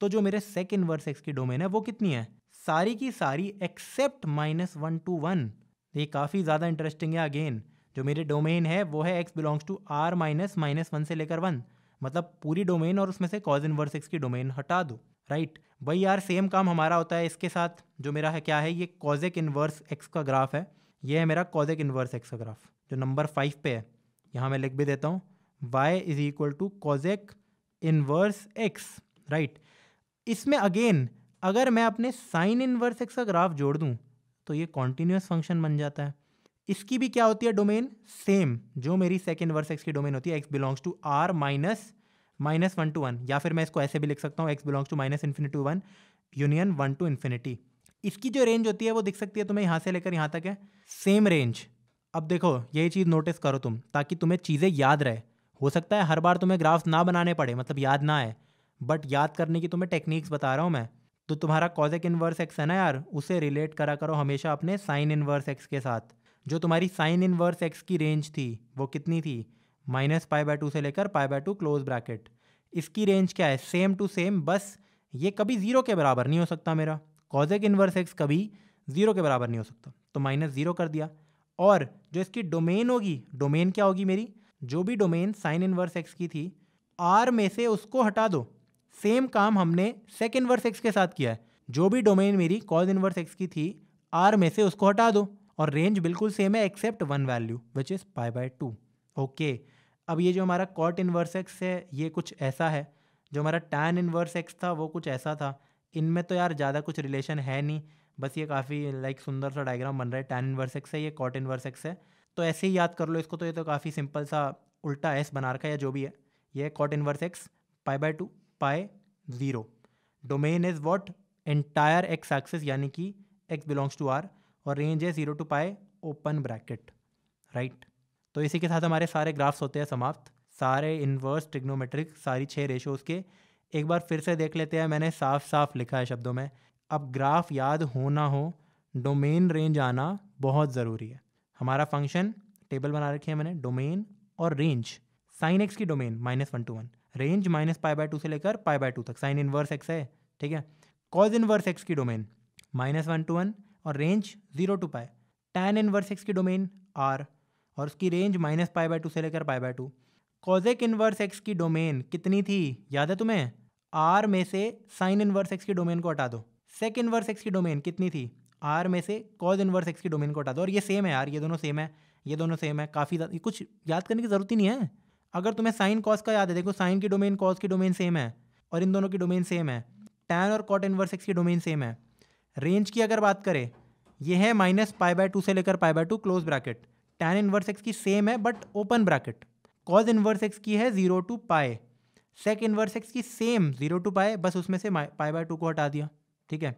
तो जो मेरे सेक इनवर्स एक्स की डोमेन है वो कितनी है, सारी की सारी एक्सेप्ट -1 to 1। ये काफ़ी ज़्यादा इंटरेस्टिंग है। अगेन जो मेरी डोमेन है वो है x बिलोंग्स टू r -1 से लेकर 1, मतलब पूरी डोमेन और उसमें से कॉज इनवर्स एक्स की डोमेन हटा दो, राइट। भाई यार सेम काम हमारा होता है इसके साथ। जो मेरा है क्या है, ये कॉजेक इनवर्स एक्स का ग्राफ है, ये है मेरा कॉजेक इनवर्स एक्स का ग्राफ जो नंबर 5 पे है। यहाँ मैं लिख भी देता हूँ, y is equal to cosec inverse x, right. इसमें अगेन अगर मैं अपने साइन इनवर्स एक्स का ग्राफ जोड़ दूँ तो ये कॉन्टिन्यूस फंक्शन बन जाता है। इसकी भी क्या होती है डोमेन, सेम जो मेरी सेक इनवर्स एक्स की डोमेन होती है, x belongs to r -1 to 1, या फिर मैं इसको ऐसे भी लिख सकता हूँ, x belongs to -∞ to 1 union 1 to ∞। इसकी जो रेंज होती है वो दिख सकती है तुम्हें, यहाँ से लेकर यहाँ तक है, सेम रेंज। अब देखो यही चीज़ नोटिस करो तुम, ताकि तुम्हें चीज़ें याद रहे। हो सकता है हर बार तुम्हें ग्राफ्स ना बनाने पड़े, मतलब याद ना आए, बट याद करने की तुम्हें टेक्निक्स बता रहा हूँ मैं। तो तुम्हारा कॉजेक इनवर्स एक्स है ना यार, उसे रिलेट करा करो हमेशा अपने साइन इनवर्स एक्स के साथ। जो तुम्हारी साइन इनवर्स एक्स की रेंज थी वो कितनी थी, -π/2 से लेकर π/2 क्लोज ब्रैकेट। इसकी रेंज क्या है, सेम टू सेम, बस ये कभी 0 के बराबर नहीं हो सकता। मेरा कॉजेक इनवर्स एक्स कभी 0 के बराबर नहीं हो सकता, तो -0 कर दिया। और जो इसकी डोमेन होगी, डोमेन क्या होगी मेरी, जो भी डोमेन साइन इनवर्स एक्स की थी, R में से उसको हटा दो। सेम काम हमने सेक इनवर्स एक्स के साथ किया है। जो भी डोमेन मेरी कॉज इनवर्स एक्स की थी, R में से उसको हटा दो, और रेंज बिल्कुल सेम है except 1 value which is π/2। Okay, अब ये जो हमारा कॉट इनवर्स एक्स है ये कुछ ऐसा है, जो हमारा टैन इनवर्स एक्स था वो कुछ ऐसा था। इनमें तो यार ज़्यादा कुछ रिलेशन है नहीं, बस ये काफ़ी लाइक सुंदर सा डायग्राम बन रहा है। टैन इनवर्स एक्स है, ये कॉट इनवर्स एक्स है, तो ऐसे ही याद कर लो इसको। तो ये तो काफ़ी सिंपल सा उल्टा एस बना रखा है या जो भी है। ये cot inverse x π/2 π0। Domain is what, entire x axis, यानी कि x बिलोंग्स टू r, और रेंज है 0 to π ओपन ब्रैकेट, राइट। तो इसी के साथ हमारे सारे ग्राफ्स होते हैं समाप्त, सारे इन्वर्स ट्रिग्नोमेट्रिक, सारी 6 रेशोज़ के। एक बार फिर से देख लेते हैं, मैंने साफ साफ लिखा है शब्दों में। अब ग्राफ याद हो ना हो, डोमेन रेंज आना बहुत ज़रूरी है। हमारा फंक्शन टेबल बना रखी है मैंने, डोमेन और रेंज। साइन एक्स की डोमेन -1 to 1, रेंज -π/2 से लेकर π/2 तक, साइन इनवर्स एक्स है, ठीक है। कॉज इनवर्स एक्स की डोमेन -1 to 1 और range 0 to π। Tan inverse x की डोमेन R और उसकी रेंज -π/2 से लेकर π/2। कॉजेक इनवर्स एक्स की डोमेन कितनी थी, याद है तुम्हें, R में से साइन इनवर्स एक्स की डोमेन को हटा दो। सेक इनवर्स एक्स की डोमेन कितनी थी, R में से कॉज इनवर्स एक्स की डोमेन को हटा दो। और ये सेम है यार, ये दोनों सेम है, ये दोनों सेम है, काफ़ी कुछ याद करने की ज़रूरत ही नहीं है। अगर तुम्हें साइन कॉस का याद है, देखो साइन की डोमेन कॉस की डोमेन सेम है, और इन दोनों की डोमेन सेम है। टैन और कॉट इनवर्स एक्स की डोमेन सेम है। रेंज की अगर बात करें, ये है -π/2 से लेकर π/2 close bracket. Tan inverse x की सेम है but open bracket. Cos inverse x की है 0 to π। सेक इनवर्स एक्स की सेम 0 to π, बस उसमें से π/2 को हटा दिया, ठीक है।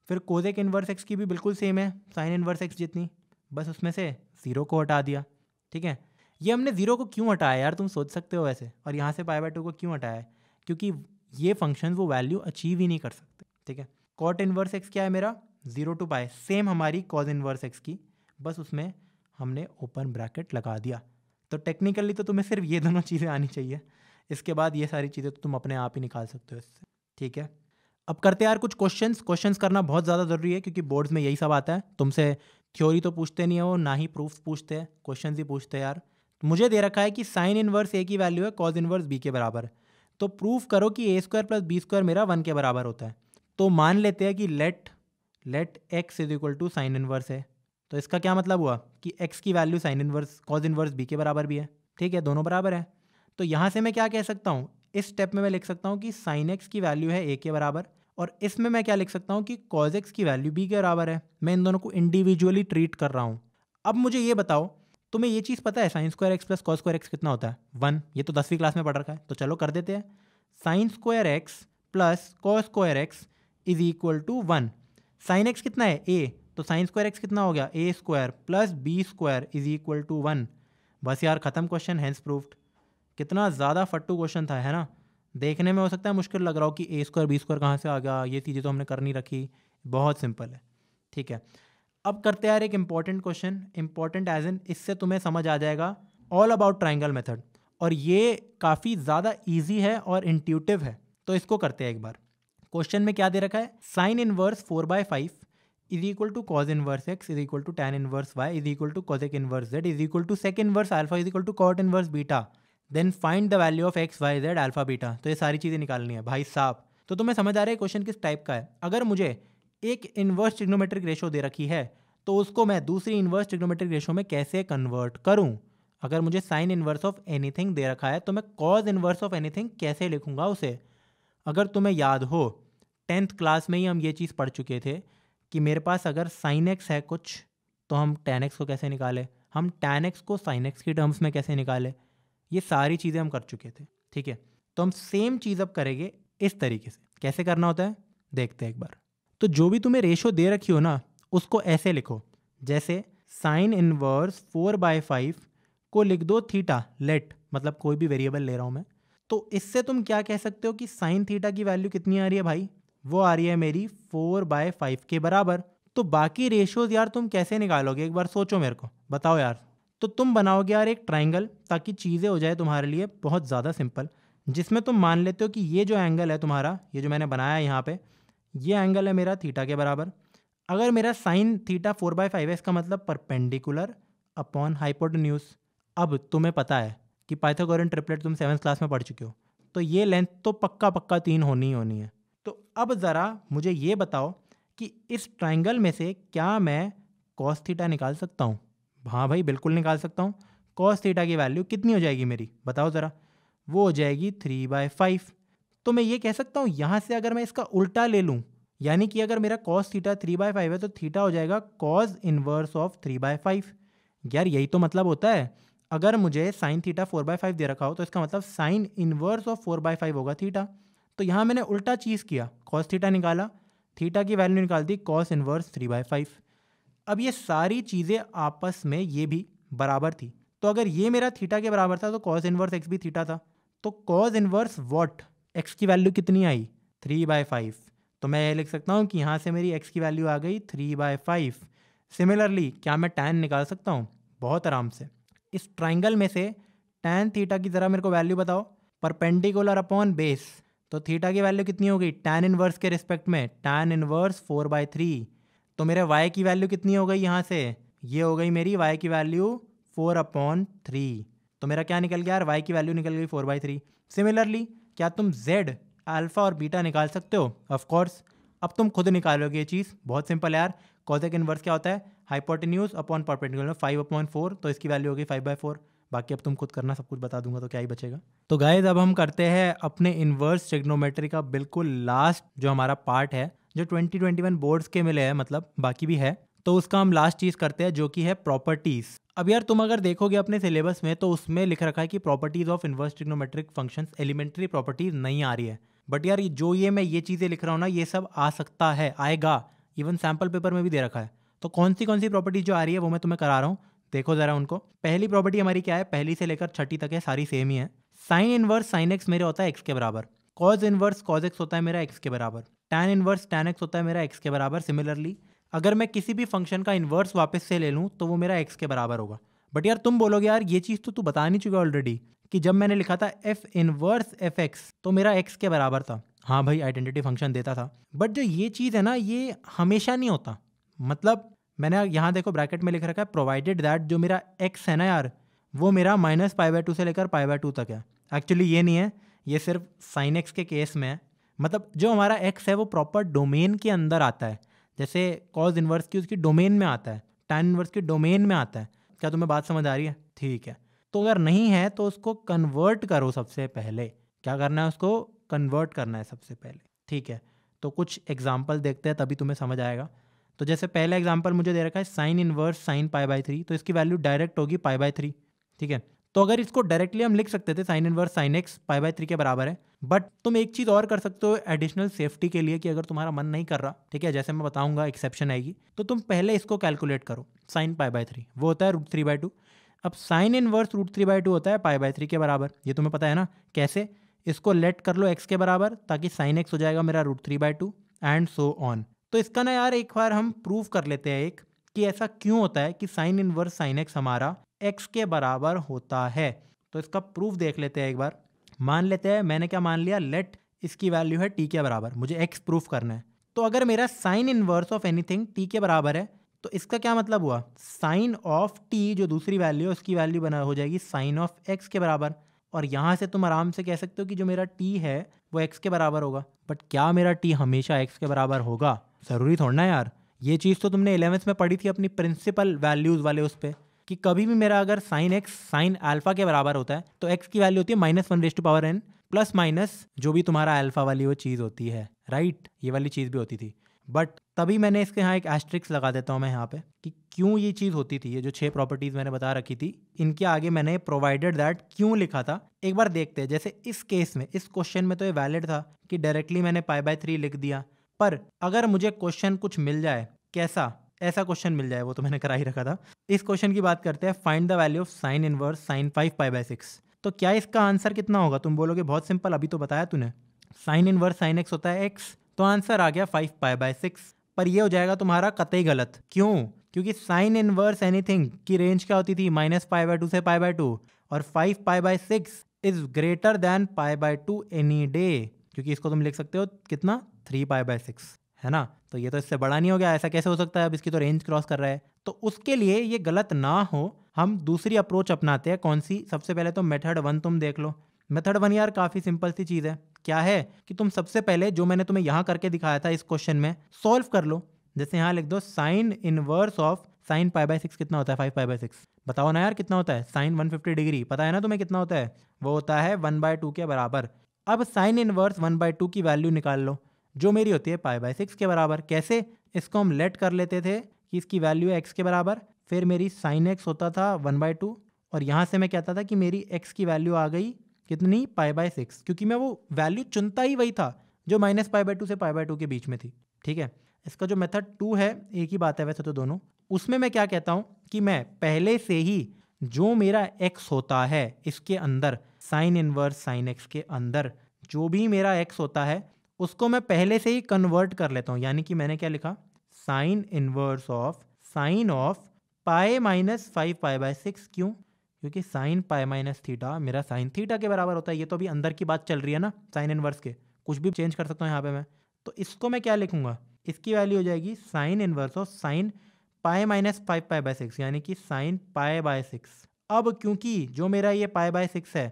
फिर कोजेक इनवर्स एक्स की भी बिल्कुल सेम है, साइन इनवर्स एक्स जितनी, बस उसमें से 0 को हटा दिया, ठीक है। ये हमने 0 को क्यों हटाया यार, तुम सोच सकते हो वैसे, और यहाँ से π/2 को क्यों हटाया है, क्योंकि ये फंक्शन वो वैल्यू अचीव ही नहीं कर सकते, ठीक है। कॉट इनवर्स एक्स क्या है मेरा, 0 to π, सेम हमारी कॉज इनवर्स एक्स की, बस उसमें हमने ओपन ब्रैकेट लगा दिया। तो टेक्निकली तो तुम्हें सिर्फ ये दोनों चीज़ें आनी चाहिए, इसके बाद ये सारी चीज़ें तो तुम अपने आप ही निकाल सकते हो इससे, ठीक है। अब करते हैं यार कुछ क्वेश्चंस करना बहुत ज़्यादा ज़रूरी है, क्योंकि बोर्ड्स में यही सब आता है, तुमसे थ्योरी तो पूछते नहीं है वो, ना ही प्रूफ्स पूछते हैं, क्वेश्चंस ही पूछते हैं यार। मुझे दे रखा है कि साइन इनवर्स ए की वैल्यू है कॉज इनवर्स बी के बराबर, तो प्रूफ करो कि ए स्क्वायर प्लस बी स्क्वायर मेरा 1 के बराबर होता है। तो मान लेते हैं कि let x is equal to sine inverse है, तो इसका क्या मतलब हुआ कि x की value sine inverse cos inverse b के बराबर भी है, ठीक है, दोनों बराबर है। तो यहाँ से मैं क्या कह सकता हूँ, इस स्टेप में मैं लिख सकता हूँ कि साइन x की वैल्यू है a के बराबर, और इसमें मैं क्या लिख सकता हूँ कि कॉज x की वैल्यू b के बराबर है। मैं इन दोनों को इंडिविजुअली ट्रीट कर रहा हूँ। अब मुझे ये बताओ, तुम्हें ये चीज़ पता है sign square x plus cos square x कितना होता है, 1, ये तो 10वीं क्लास में पढ़ रखा है, तो चलो कर देते हैं। Sine square x plus cos square x is equal to 1। Sine x कितना है a, तो साइन स्क्वायर एक्स कितना हो गया a square plus b square is equal to 1। बस यार खत्म क्वेश्चन, हैंस प्रूफ्ड। कितना ज़्यादा फट्टू क्वेश्चन था, है ना। देखने में हो सकता है मुश्किल लग रहा हो कि a स्क्वायर बी स्क्वायर कहाँ से आ गया, ये चीज़ें तो हमने कर नहीं रखी, बहुत सिंपल है, ठीक है। अब करते हैं यार एक important question, important as in इससे तुम्हें समझ आ जाएगा ऑल अबाउट ट्राइंगल मेथड, और ये काफ़ी ज़्यादा ईजी है और इंट्यूटिव है, तो इसको करते हैं एक बार। क्वेश्चन में क्या दे रखा है, sine inverse 4/5 is equal to cos inverse x is equal to tan inverse y is equal to cosec inverse z is equal to sec inverse alpha is equal to cot inverse beta, then find the value of x y z alpha beta. तो ये सारी चीज़ें निकालनी है भाई साहब। तो तुम्हें समझ आ रहा है क्वेश्चन किस टाइप का है। अगर मुझे एक इनवर्स ट्रिग्नोमेट्रिक रेशो दे रखी है, तो उसको मैं दूसरी इनवर्स ट्रिग्नोमेट्रिक रेशो में कैसे कन्वर्ट करूं। अगर मुझे sign inverse of anything they रखा है, तो मैं कॉज इनवर्स ऑफ एनीथिंग कैसे लिखूंगा उसे। अगर तुम्हें याद हो 10th क्लास में ही हम ये चीज़ पढ़ चुके थे कि मेरे पास अगर साइन एक्स है कुछ, तो हम टैन एक्स को कैसे निकालें, हम टैन एक्स को साइन एक्स की टर्म्स में कैसे निकालें, ये सारी चीज़ें हम कर चुके थे, ठीक है। तो हम सेम चीज़ अब करेंगे इस तरीके से। कैसे करना होता है देखते हैं एक बार। तो जो भी तुम्हें रेशो दे रखी हो ना, उसको ऐसे लिखो, जैसे साइन इनवर्स 4/5 को लिख दो थीटा, लेट मतलब कोई भी वेरिएबल ले रहा हूँ मैं। तो इससे तुम क्या कह सकते हो कि साइन थीटा की वैल्यू कितनी आ रही है भाई, वो आ रही है मेरी 4/5 के बराबर। तो बाकी रेशियोज यार तुम कैसे निकालोगे, एक बार सोचो, मेरे को बताओ यार। तो तुम बनाओगे यार एक ट्राइंगल, ताकि चीज़ें हो जाए तुम्हारे लिए बहुत ज़्यादा सिंपल, जिसमें तुम मान लेते हो कि ये जो एंगल है तुम्हारा, ये जो मैंने बनाया है यहाँ पे, ये एंगल है मेरा थीटा के बराबर। अगर मेरा साइन थीटा 4/5 है, इसका मतलब परपेंडिकुलर अपॉन हाइपोटेन्यूज। अब तुम्हें पता है कि पाइथागोरन ट्रिपलेट तुम 7th क्लास में पढ़ चुके हो, तो ये लेंथ तो पक्का 3 होनी ही होनी है। तो अब ज़रा मुझे ये बताओ कि इस ट्राइंगल में से क्या मैं कॉस थीटा निकाल सकता हूँ। हाँ भाई बिल्कुल निकाल सकता हूँ। कॉस थीटा की वैल्यू कितनी हो जाएगी मेरी, बताओ ज़रा। वो हो जाएगी 3/5। तो मैं ये कह सकता हूँ यहाँ से अगर मैं इसका उल्टा ले लूँ, यानी कि अगर मेरा कॉस थीटा 3/5 है, तो थीटा हो जाएगा कॉस इनवर्स ऑफ 3/5। यार यही तो मतलब होता है। अगर मुझे साइन थीटा 4/5 दे रखा हो, तो इसका मतलब साइन इनवर्स ऑफ 4/5 होगा थीटा। तो यहाँ मैंने उल्टा चीज़ किया, कॉस थीटा निकाला, थीटा की वैल्यू निकाल दी कॉस इनवर्स 3/5। अब ये सारी चीज़ें आपस में ये भी बराबर थी, तो अगर ये मेरा थीटा के बराबर था, तो कॉस इनवर्स एक्स भी थीटा था। तो कॉस इनवर्स वॉट, एक्स की वैल्यू कितनी आई, 3/5। तो मैं ये लिख सकता हूँ कि यहाँ से मेरी एक्स की वैल्यू आ गई 3/5। सिमिलरली क्या मैं टैन निकाल सकता हूँ, बहुत आराम से। इस ट्राइंगल में से टैन थीटा की ज़रा मेरे को वैल्यू बताओ, परपेंडिकुलर अपॉन बेस। तो थीटा की वैल्यू कितनी हो गई टैन इनवर्स के रिस्पेक्ट में, टैन इनवर्स 4/3। तो मेरे y की वैल्यू कितनी हो गई यहाँ से, ये हो गई मेरी y की वैल्यू 4/3। तो मेरा क्या निकल गया यार, y की वैल्यू निकल गई 4/3। सिमिलरली क्या तुम z, अल्फा और बीटा निकाल सकते हो, ऑफ कोर्स। अब तुम खुद निकालोगे ये चीज़, बहुत सिंपल है यार। कॉसेक इनवर्स क्या होता है, हाइपोटेन्यूज अपॉन परपेंडिकुलर, 5/4, तो इसकी वैल्यू होगी 5/4। बाकी अब तुम खुद करना, सब कुछ बता दूंगा तो क्या ही बचेगा। तो गाइस अब हम करते हैं अपने इनवर्स ट्रिग्नोमेट्री का बिल्कुल लास्ट जो हमारा पार्ट है, जो 2021 बोर्ड्स के मिले हैं, मतलब बाकी भी है, तो उसका हम लास्ट चीज़ करते हैं, जो कि है प्रॉपर्टीज़। अब यार तुम अगर देखोगे अपने सिलेबस में, तो उसमें लिख रखा है कि properties of inverse trigonometric functions elementary properties नहीं आ रही है। बट यार मैं ये चीज़ें लिख रहा हूँ ना, ये सब आ सकता है, आएगा, इवन सैम्पल पेपर में भी दे रखा है। तो कौन सी प्रॉपर्टीज जो आ रही है वो मैं तुम्हें करा रहा हूँ, देखो जरा उनको। पहली प्रॉपर्टी हमारी क्या है, पहली से लेकर छठी तक है, सारी सेम ही है। साइन इनवर्स साइन एक्स मेरे होता है एक्स के बराबर, कॉज इनवर्स कॉज एक्स होता है मेरा एक्स के बराबर, टैन इनवर्स टैन एक्स होता है मेरा एक्स के बराबर। सिमिलरली अगर मैं किसी भी फंक्शन का इन्वर्स वापस से ले लूँ तो वो मेरा एक्स के बराबर होगा। बट यार तुम बोलोगे यार ये चीज़ तो तू बता नहीं चुका ऑलरेडी, कि जब मैंने लिखा था एफ इनवर्स एफ एक्स तो मेरा एक्स के बराबर था। हाँ भाई, आइडेंटिटी फंक्शन देता था, बट जो ये चीज़ है ना ये हमेशा नहीं होता। मतलब मैंने यहाँ देखो ब्रैकेट में लिख रखा है प्रोवाइडेड दैट जो मेरा एक्स है ना यार वो मेरा -π/2 से लेकर π/2 तक है। एक्चुअली ये नहीं है, ये सिर्फ साइन एक्स के केस में है। मतलब जो हमारा एक्स है वो प्रॉपर डोमेन के अंदर आता है, जैसे कॉज इनवर्स की उसकी डोमेन में आता है, टैन इनवर्स की डोमेन में आता है। क्या तुम्हें बात समझ आ रही है? ठीक है, तो अगर नहीं है तो उसको कन्वर्ट करो सबसे पहले। क्या करना है, उसको कन्वर्ट करना है सबसे पहले। ठीक है, तो कुछ एग्जाम्पल देखते हैं तभी तुम्हें समझ आएगा। तो जैसे पहला एग्जाम्पल मुझे दे रखा है साइन इनवर्स साइन π/3, तो इसकी वैल्यू डायरेक्ट होगी π/3। ठीक है, तो अगर इसको डायरेक्टली हम लिख सकते थे साइन इनवर्स साइन एक्स π/3 के बराबर है। बट तुम एक चीज़ और कर सकते हो एडिशनल सेफ्टी के लिए, कि अगर तुम्हारा मन नहीं कर रहा, ठीक है, जैसे मैं बताऊंगा एक्सेप्शन आएगी, तो तुम पहले इसको कैलकुलेट करो। साइन π/3 वो होता है √3/2। अब साइन इनवर्स √3/2 होता है π/3 के बराबर, ये तुम्हें पता है ना। कैसे? इसको लेट कर लो एक्स के बराबर, ताकि साइन एक्स हो जाएगा मेरा √3/2 एंड सो ऑन। तो इसका ना यार एक बार हम प्रूव कर लेते हैं एक, कि ऐसा क्यों होता है कि साइन इनवर्स साइन एक्स हमारा एक्स के बराबर होता है। तो इसका प्रूफ देख लेते हैं एक बार। मान लेते हैं, मैंने क्या मान लिया, लेट इसकी वैल्यू है टी के बराबर, मुझे एक्स प्रूफ करना है। तो अगर मेरा sign inverse of anything T के बराबर है तो इसका क्या मतलब हुआ, साइन ऑफ टी जो दूसरी वैल्यू है उसकी वैल्यू बना हो जाएगी साइन ऑफ एक्स के बराबर। और यहाँ से तुम आराम से कह सकते हो कि जो मेरा टी है वो एक्स के बराबर होगा। बट क्या मेरा टी हमेशा एक्स के बराबर होगा? ज़रूरी थोड़ा ना यार। ये चीज़ तो तुमने 11th में पढ़ी थी अपनी प्रिंसिपल वैल्यूज़ वाले उस पर, कि कभी भी मेरा अगर साइन एक्स साइन अल्फा के बराबर होता है तो एक्स की वैल्यू होती है -1/n प्लस माइनस जो भी तुम्हारा अल्फा वाली वो चीज़ होती है, राइट। ये वाली चीज़ भी होती थी। बट तभी मैंने इसके यहाँ एक एस्ट्रिक्स लगा देता हूँ मैं यहाँ पे, कि क्यों ये चीज़ होती थी। ये जो 6 प्रॉपर्टीज़ मैंने बता रखी थी इनके आगे मैंने प्रोवाइडेड दैट क्यों लिखा था, एक बार देखते हैं। जैसे इस केस में, इस क्वेश्चन में तो ये वैलिड था कि डायरेक्टली मैंने π/3 लिख दिया। पर अगर मुझे क्वेश्चन कुछ मिल जाए, कैसा, ऐसा क्वेश्चन मिल जाए, वो तो मैंने करा ही रखा था। इस क्वेश्चन की बात करते हैं, find the value of sine inverse sine 5π/6। तो क्या इसका आंसर कितना होगा? तुम बोलोगे बहुत सिंपल, अभी तो बताया तूने, साइन इनवर्स साइन एक्स होता है एक्स, तो आंसर आ गया 5π/6। पर ये हो जाएगा तुम्हारा कतई गलत। क्यों? क्योंकि साइन इनवर्स एनीथिंग की रेंज क्या होती थी, -π/2 से π/2, और 5π/6 is greater than π/2 any day, क्योंकि इसको तुम लिख सकते हो कितना, 3π/6, है ना। तो ये तो इससे बड़ा नहीं हो गया, ऐसा कैसे हो सकता है? अब इसकी तो रेंज क्रॉस कर रहा है। तो उसके लिए ये गलत ना हो, हम दूसरी अप्रोच अपनाते हैं। कौन सी? सबसे पहले तो मेथड 1 तुम देख लो। मेथड 1 यार काफ़ी सिंपल सी चीज़ है। क्या है कि तुम सबसे पहले जो मैंने तुम्हें यहाँ करके दिखाया था इस क्वेश्चन में, सॉल्व कर लो। जैसे यहाँ लिख दो साइन इनवर्स ऑफ साइन π/6 कितना होता है, 5π/6। बताओ ना यार कितना होता है, साइन 150 डिग्री, पता है ना तुम्हें कितना होता है, वो होता है 1/2 के बराबर। अब साइन इनवर्स 1/2 की वैल्यू निकाल लो, जो मेरी होती है π/6 के बराबर। कैसे? इसको हम लेट कर लेते थे कि इसकी वैल्यू है एक्स के बराबर, फिर मेरी साइन एक्स होता था 1/2, और यहाँ से मैं कहता था कि मेरी एक्स की वैल्यू आ गई कितनी, π/6, क्योंकि मैं वो वैल्यू चुनता ही वही था जो -π/2 से π/2 के बीच में थी। ठीक है, इसका जो मेथड 2 है, एक ही बात है वैसे तो दोनों, उसमें मैं क्या कहता हूँ कि मैं पहले से ही जो मेरा x होता है इसके अंदर, साइन इनवर्स साइन एक्स के अंदर जो भी मेरा x होता है उसको मैं पहले से ही कन्वर्ट कर लेता हूँ। यानी कि मैंने क्या लिखा, sine inverse of sine of π-5π/6। क्यों? क्योंकि साइन π-θ मेरा साइन थीटा के बराबर होता है। ये तो अभी अंदर की बात चल रही है ना साइन इनवर्स के, कुछ भी चेंज कर सकता हूँ यहाँ पे मैं। तो इसको मैं क्या लिखूंगा, इसकी वैल्यू हो जाएगी साइन इनवर्स ऑफ साइन π-5π/6, यानी कि साइन π/6। अब क्योंकि जो मेरा ये π/6 है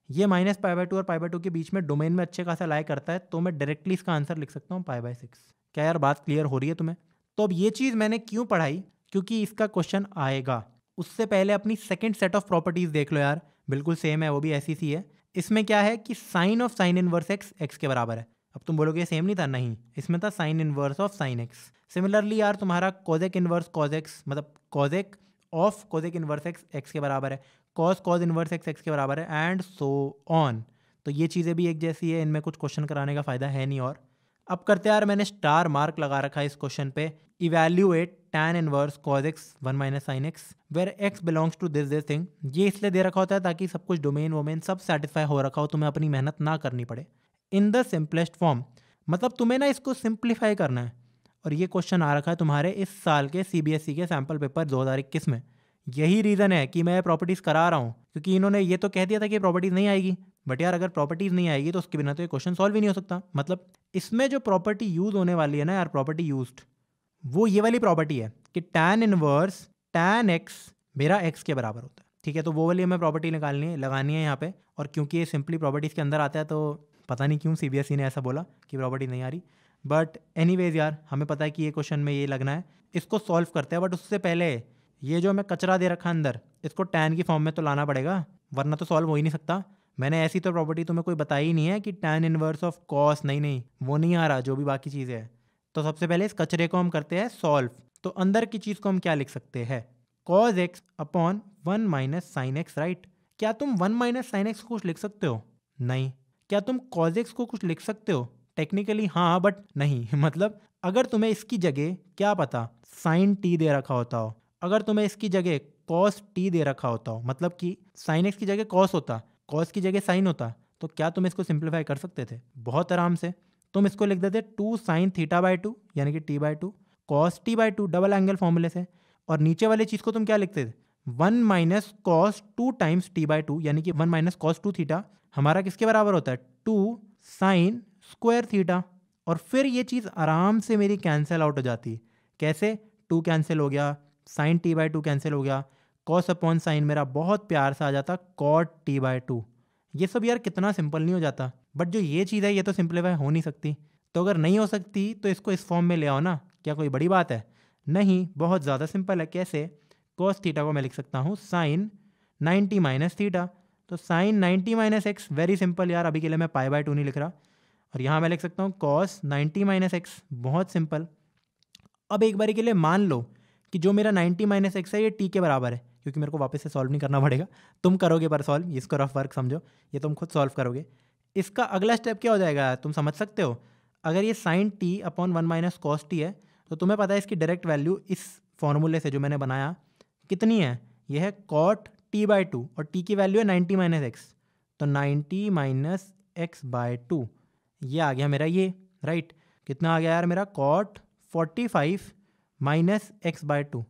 ये -π/2 और π/2 के बीच में डोमेन में अच्छे खासा लाए करता है, तो मैं डायरेक्टली इसका आंसर लिख सकता हूँ π/6। क्या यार बात क्लियर हो रही है तुम्हें? तो अब ये चीज़ मैंने क्यों पढ़ाई, क्योंकि इसका क्वेश्चन आएगा। उससे पहले अपनी सेकंड सेट ऑफ प्रॉपर्टीज देख लो यार, बिल्कुल सेम है, वो भी ऐसी सी है। इसमें क्या है कि sine of sine inverse x x के बराबर है। अब तुम बोलोगे सेम नहीं था, नहीं, इसमें था sign inverse of sine x. Similarly यार तुम्हारा कोजेक इनवर्स कॉज एक्स, मतलब Kozak of Kozak inverse x x के बराबर है, cause cause inverse x x के बराबर है, एंड सो ऑन। तो ये चीज़ें भी एक जैसी है, इनमें कुछ क्वेश्चन कराने का फ़ायदा है नहीं। और अब करते यार, मैंने स्टार मार्क लगा रखा है इस क्वेश्चन पे। Evaluate tan inverse cos x 1 minus sin x where x belongs to this thing. ये इसलिए दे रखा होता है ताकि सब कुछ डोमेन वोमेन सब सेटिस्फाई हो रखा हो, तुम्हें अपनी मेहनत ना करनी पड़े। इन द सिंपलेस्ट फॉर्म, मतलब तुम्हें ना इसको सिंप्लीफाई करना है। और ये क्वेश्चन आ रखा है तुम्हारे इस साल के CBSE के सैम्पल पेपर 2021 में। यही रीज़न है कि मैं प्रॉपर्टीज़ करा रहा हूँ, क्योंकि इन्होंने ये तो कह दिया था कि प्रॉपर्टीज़ नहीं आएगी। बट यार अगर प्रॉपर्टीज़ नहीं आएगी तो उसके बिना तो ये क्वेश्चन सॉल्व ही नहीं हो सकता। मतलब इसमें जो प्रॉपर्टी यूज़ होने वाली है ना यार, प्रॉपर्टी यूज्ड, वो ये वाली प्रॉपर्टी है कि tan इनवर्स tan x मेरा x के बराबर होता है। ठीक है, तो वो वाली हमें प्रॉपर्टी लगानी है यहाँ पे। और क्योंकि ये सिंपली प्रॉपर्टीज़ के अंदर आता है तो पता नहीं क्यों CBSE ने ऐसा बोला कि प्रॉपर्टी नहीं आ रही। बट एनीवेज यार, हमें पता है कि ये क्वेश्चन में ये लगना है। इसको सॉल्व करते हैं, बट उससे पहले ये जो हमें कचरा दे रखा है अंदर, इसको tan की फॉर्म में तो लाना पड़ेगा, वरना तो सॉल्व हो ही नहीं सकता। मैंने ऐसी तो प्रॉपर्टी तुम्हें कोई बताई ही नहीं है कि tan इनवर्स ऑफ cos, नहीं वो नहीं आ रहा, जो भी बाकी चीज़ें हैं। तो सबसे पहले इस कचरे को हम करते हैं सॉल्व। तो अंदर की चीज़ को हम क्या लिख सकते हैं, cos x upon 1 minus sine x, right. क्या तुम 1 माइनस साइन एक्स को कुछ लिख सकते हो? नहीं। क्या तुम cos x को कुछ लिख सकते हो? टेक्निकली हाँ, बट नहीं। मतलब अगर तुम्हें इसकी जगह क्या पता साइन t दे रखा होता हो, अगर तुम्हें इसकी जगह cos t दे रखा होता हो, मतलब कि साइन x की जगह cos होता, cos की जगह साइन होता, तो क्या तुम इसको सिंप्लीफाई कर सकते थे? बहुत आराम से। तुम इसको लिख देते 2 साइन थीटा बाई 2 यानी कि t/2 cos t/2 double angle फॉर्मूले से। और नीचे वाली चीज़ को तुम क्या लिखते थे? 1 माइनस कॉस 2 टाइम्स t/2 यानी कि 1 माइनस कॉस 2 थीटा हमारा किसके बराबर होता है? 2 साइन स्क्वायर थीटा। और फिर ये चीज़ आराम से मेरी कैंसिल आउट हो जाती है। कैसे? 2 कैंसिल हो गया, साइन t/2 कैंसिल हो गया, कॉस अपॉन साइन मेरा बहुत प्यार से आ जाता कॉट t/2। ये सब यार कितना सिंपल नहीं हो जाता। बट जो ये चीज़ है ये तो सिंप्लीफाई हो नहीं सकती। तो अगर नहीं हो सकती तो इसको इस फॉर्म में ले आओ ना, क्या कोई बड़ी बात है? नहीं, बहुत ज़्यादा सिंपल है। कैसे? कॉस थीटा को मैं लिख सकता हूँ साइन 90 माइनस थीटा। तो sine 90 minus x, very simple यार, अभी के लिए मैं π/2 नहीं लिख रहा। और यहाँ मैं लिख सकता हूँ कॉस 90 माइनस एक्स, बहुत सिंपल। अब एक बारी के लिए मान लो कि जो मेरा 90 माइनस एक्स है ये t के बराबर है, क्योंकि मेरे को वापस से सॉल्व नहीं करना पड़ेगा, तुम करोगे पर सॉल्व, इसको रफ वर्क समझो, ये तुम खुद सॉल्व करोगे। इसका अगला स्टेप क्या हो जाएगा तुम समझ सकते हो? अगर ये sine t upon 1 minus cos t है, तो तुम्हें पता है इसकी डायरेक्ट वैल्यू इस फॉर्मूले से जो मैंने बनाया कितनी है? ये है कॉट t/2 और t की वैल्यू है 90 माइनस एक्स, तो 90 माइनस x/2 ये आ गया मेरा ये, राइट। कितना आ गया यार मेरा? Cot 45 minus x/2।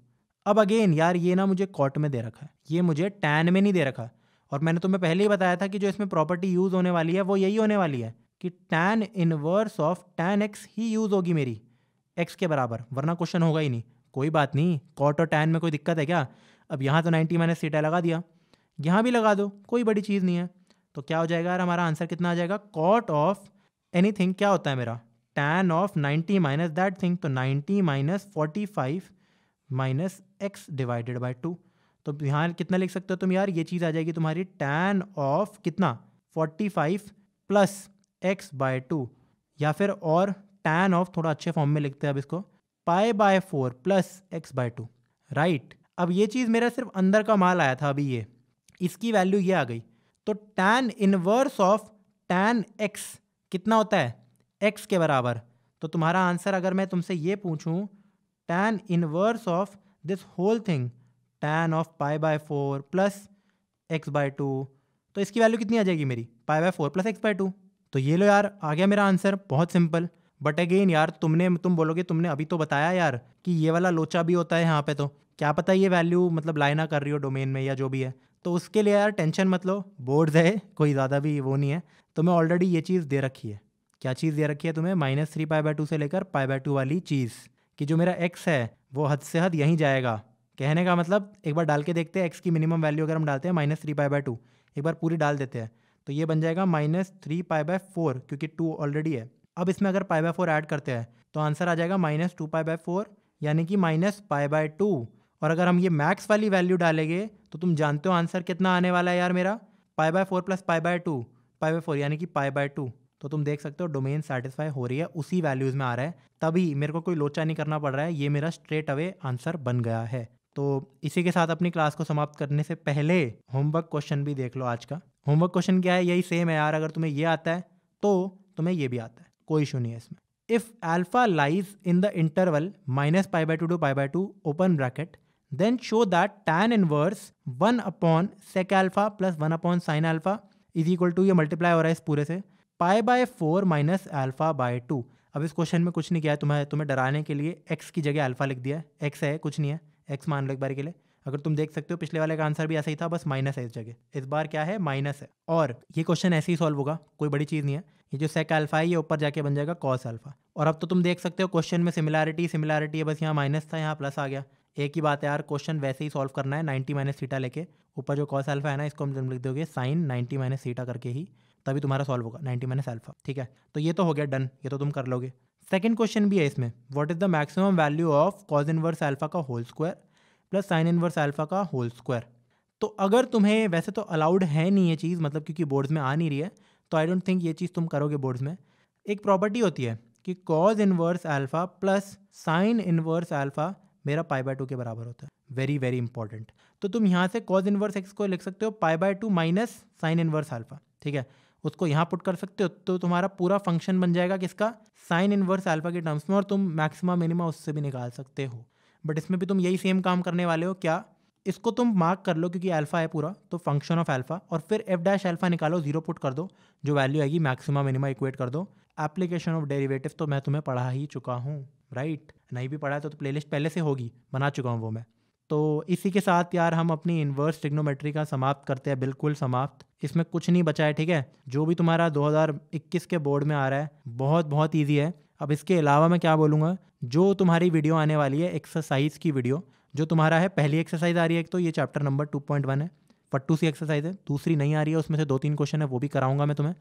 अब अगेन यार ये ना मुझे कॉट में दे रखा है, ये मुझे टैन में नहीं दे रखा। और मैंने तुम्हें पहले ही बताया था कि जो इसमें प्रॉपर्टी यूज़ होने वाली है वो यही होने वाली है कि tan inverse of tan x he use होगी मेरी एक्स के बराबर, वरना क्वेश्चन होगा ही नहीं। कोई बात नहीं, कॉट और टैन में कोई दिक्कत है क्या? अब यहाँ तो 90 माइनस थीटा लगा दिया, यहाँ भी लगा दो, कोई बड़ी चीज़ नहीं है। तो क्या हो जाएगा यार, हमारा आंसर कितना आ जाएगा? कॉट ऑफ एनीथिंग क्या होता है मेरा? tan of 90 minus that thing, तो 90 minus 45 minus x divided by 2। तो यहाँ कितना लिख सकते हो तुम यार? ये चीज़ आ जाएगी तुम्हारी tan ऑफ कितना? 45 प्लस x/2, या फिर और tan ऑफ, थोड़ा अच्छे फॉर्म में लिखते हैं अब इसको, π/4 प्लस x/2, राइट। अब ये चीज़ मेरा सिर्फ अंदर का माल आया था, अभी ये इसकी वैल्यू ये आ गई। तो tan inverse of tan x कितना होता है? x के बराबर। तो तुम्हारा आंसर अगर मैं तुमसे ये पूछूं tan inverse of this whole thing, tan of π/4 plus x/2, तो इसकी वैल्यू कितनी आ जाएगी मेरी? π/4 प्लस x/2। तो ये लो यार, आ गया मेरा आंसर, बहुत सिंपल। बट अगेन यार तुम बोलोगे तुमने अभी तो बताया यार कि ये वाला लोचा भी होता है यहाँ पे, तो क्या पता ये वैल्यू मतलब लाई ना कर रही हो डोमेन में या जो भी है। तो उसके लिए यार टेंशन मत लो, बोर्ड्स है, कोई ज़्यादा भी वो नहीं है। तुम्हें ऑलरेडी ये चीज़ दे रखी है। क्या चीज़ दे रखी है तुम्हें? -3 π/2 से लेकर π/2 वाली चीज़, कि जो मेरा x है वो हद से हद यहीं जाएगा। कहने का मतलब एक बार डाल के देखते हैं, x की मिनिमम वैल्यू अगर हम डालते हैं -3 π/2, एक बार पूरी डाल देते हैं, तो ये बन जाएगा -3 π/4, क्योंकि 2 ऑलरेडी है। अब इसमें अगर π/4 ऐड करते हैं तो आंसर आ जाएगा -2 π/4, यानी कि -π/2। और अगर हम ये मैक्स वाली वैल्यू डालेंगे तो तुम जानते हो आंसर कितना आने वाला है यार मेरा? π/4 प्लस π/2, π/4 यानी कि π/2। तो तुम देख सकते हो डोमेन सेटिस्फाई हो रही है, उसी वैल्यूज़ में आ रहा है, तभी मेरे को कोई लोचा नहीं करना पड़ रहा है, ये मेरा स्ट्रेट अवे आंसर बन गया है। तो इसी के साथ अपनी क्लास को समाप्त करने से पहले होमवर्क क्वेश्चन भी देख लो आज का। होमवर्क क्वेश्चन क्या है? यही सेम है यार, अगर तुम्हें ये आता है तो तुम्हें ये भी आता है, कोई इशू नहीं है इसमें। If alpha lies in the interval minus pi by two to pi by two open bracket then show that tan inverse 1 upon sec alpha plus 1 upon sine alpha is equal to, ये multiply हो रहा है इस पूरे से, pi by 4 minus alpha by 2। अब इस question में कुछ नहीं किया है, तुम्हें डराने के लिए x की जगह अल्फा लिख दिया है, x है कुछ नहीं है, x मान लो एक बार के लिए। अगर तुम देख सकते हो पिछले वाले का आंसर भी ऐसा ही था, बस माइनस है इस जगह, इस बार क्या है माइनस है। और ये क्वेश्चन ऐसे ही सॉल्व होगा, कोई बड़ी चीज़ नहीं है। ये जो सेक अल्फा है ये ऊपर जाके बन जाएगा कॉस अल्फा। और अब तो तुम देख सकते हो क्वेश्चन में सिमिलैरिटी है, बस यहाँ माइनस था यहाँ प्लस आ गया। एक ही बात है यार, क्वेश्चन वैसे ही सॉल्व करना है 90 माइनस थीटा लेके। ऊपर जो कॉस अल्फा है ना, इसको हम तुम लिख दोगे साइन 90 माइनस थीटा करके ही, तभी तुम्हारा सॉल्व होगा 90 माइनस अल्फा। ठीक है, तो ये तो हो गया डन, ये तो तुम कर लोगे। सेकंड क्वेश्चन भी है इसमें, what is the maximum value of cos inverse alpha का whole square plus sine inverse alpha का होल स्क्वायर। तो अगर तुम्हें, वैसे तो अलाउड है नहीं ये चीज़, मतलब क्योंकि बोर्ड्स में आ नहीं रही है, तो आई डोंट थिंक ये चीज़ तुम करोगे बोर्ड्स में। एक प्रॉपर्टी होती है कि cause inverse alpha plus sine inverse alpha मेरा पाई बाय 2 के बराबर होता है, वेरी वेरी इंपॉर्टेंट। तो तुम यहाँ से कॉज इनवर्स एक्स को लिख सकते हो pi by 2 minus sign inverse alpha, ठीक है, उसको यहाँ पुट कर सकते हो, तो तुम्हारा पूरा फंक्शन बन जाएगा किसका, साइन इनवर्स अल्फा के टर्म्स में, और तुम मैक्सिमम मिनिमा उससे भी निकाल सकते हो। बट इसमें भी तुम यही सेम काम करने वाले हो क्या, इसको तुम मार्क कर लो क्योंकि अल्फा है पूरा, तो फंक्शन ऑफ अल्फा, और फिर एफ डैश अल्फा निकालो, 0 पुट कर दो, जो वैल्यू आएगी मैक्सिमा मिनिमा इक्वेट कर दो। एप्लीकेशन ऑफ डेरिवेटिव तो मैं तुम्हें पढ़ा ही चुका हूँ, राइट, नहीं भी पढ़ा तो प्लेलिस्ट पहले से होगी, बना चुका हूँ वो मैं। तो इसी के साथ यार हम अपनी इन्वर्स ट्रिग्नोमेट्री का समाप्त करते हैं, बिल्कुल समाप्त, इसमें कुछ नहीं बचा है। ठीक है, जो भी तुम्हारा 2021 के बोर्ड में आ रहा है बहुत बहुत ईजी है। अब इसके अलावा मैं क्या बोलूँगा, जो तुम्हारी वीडियो आने वाली है एक्सरसाइज की वीडियो, जो तुम्हारा है, पहली एक्सरसाइज आ रही है एक, तो ये चैप्टर नंबर 2.1 है, फट्टू सी एक्सरसाइज है। दूसरी नहीं आ रही है, उसमें से 2-3 क्वेश्चन है, वो भी कराऊंगा मैं तुम्हें।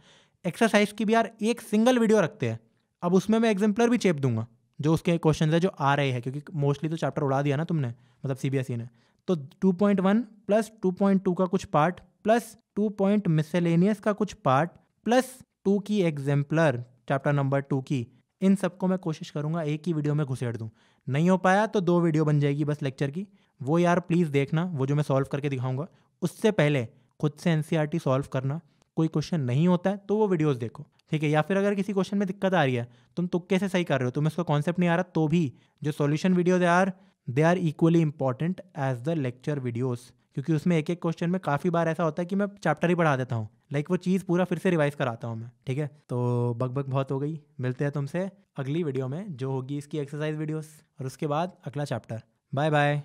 एक्सरसाइज की भी यार एक सिंगल वीडियो रखते हैं, अब उसमें मैं एग्जाम्पलर भी चेप दूंगा जो उसके क्वेश्चन है जो आ रहे हैं, क्योंकि मोस्टली तो चैप्टर उड़ा दिया ना तुमने, मतलब CBSE ने। तो 2.1 प्लस 2.2 का कुछ पार्ट प्लस 2 पॉइंट मिसलेनियस का कुछ पार्ट प्लस 2 की एग्जाम्पलर चैप्टर नंबर 2 की, इन सबको मैं कोशिश करूंगा एक ही वीडियो में घुसेड़ दूं। नहीं हो पाया तो 2 वीडियो बन जाएगी बस लेक्चर की, वो यार प्लीज़ देखना, वो जो मैं सॉल्व करके दिखाऊंगा। उससे पहले खुद से NCERT सॉल्व करना, कोई क्वेश्चन नहीं होता है तो वो वीडियोस देखो, ठीक है। या फिर अगर किसी क्वेश्चन में दिक्कत आ रही है, तुम तुक्के से सही कर रहे हो, तुम्हें उसका कॉन्सेप्ट नहीं आ रहा, तो भी जो सॉल्यूशन वीडियोज यार they are equally important as the lecture videos, क्योंकि उसमें एक एक क्वेश्चन में काफ़ी बार ऐसा होता है कि मैं चैप्टर ही पढ़ा देता हूँ, लाइक वो चीज़ पूरा फिर से रिवाइज कराता हूँ मैं, ठीक है। तो बक बहुत हो गई, मिलते हैं तुमसे अगली वीडियो में जो होगी इसकी एक्सरसाइज वीडियोस, और उसके बाद अगला चैप्टर। Bye bye.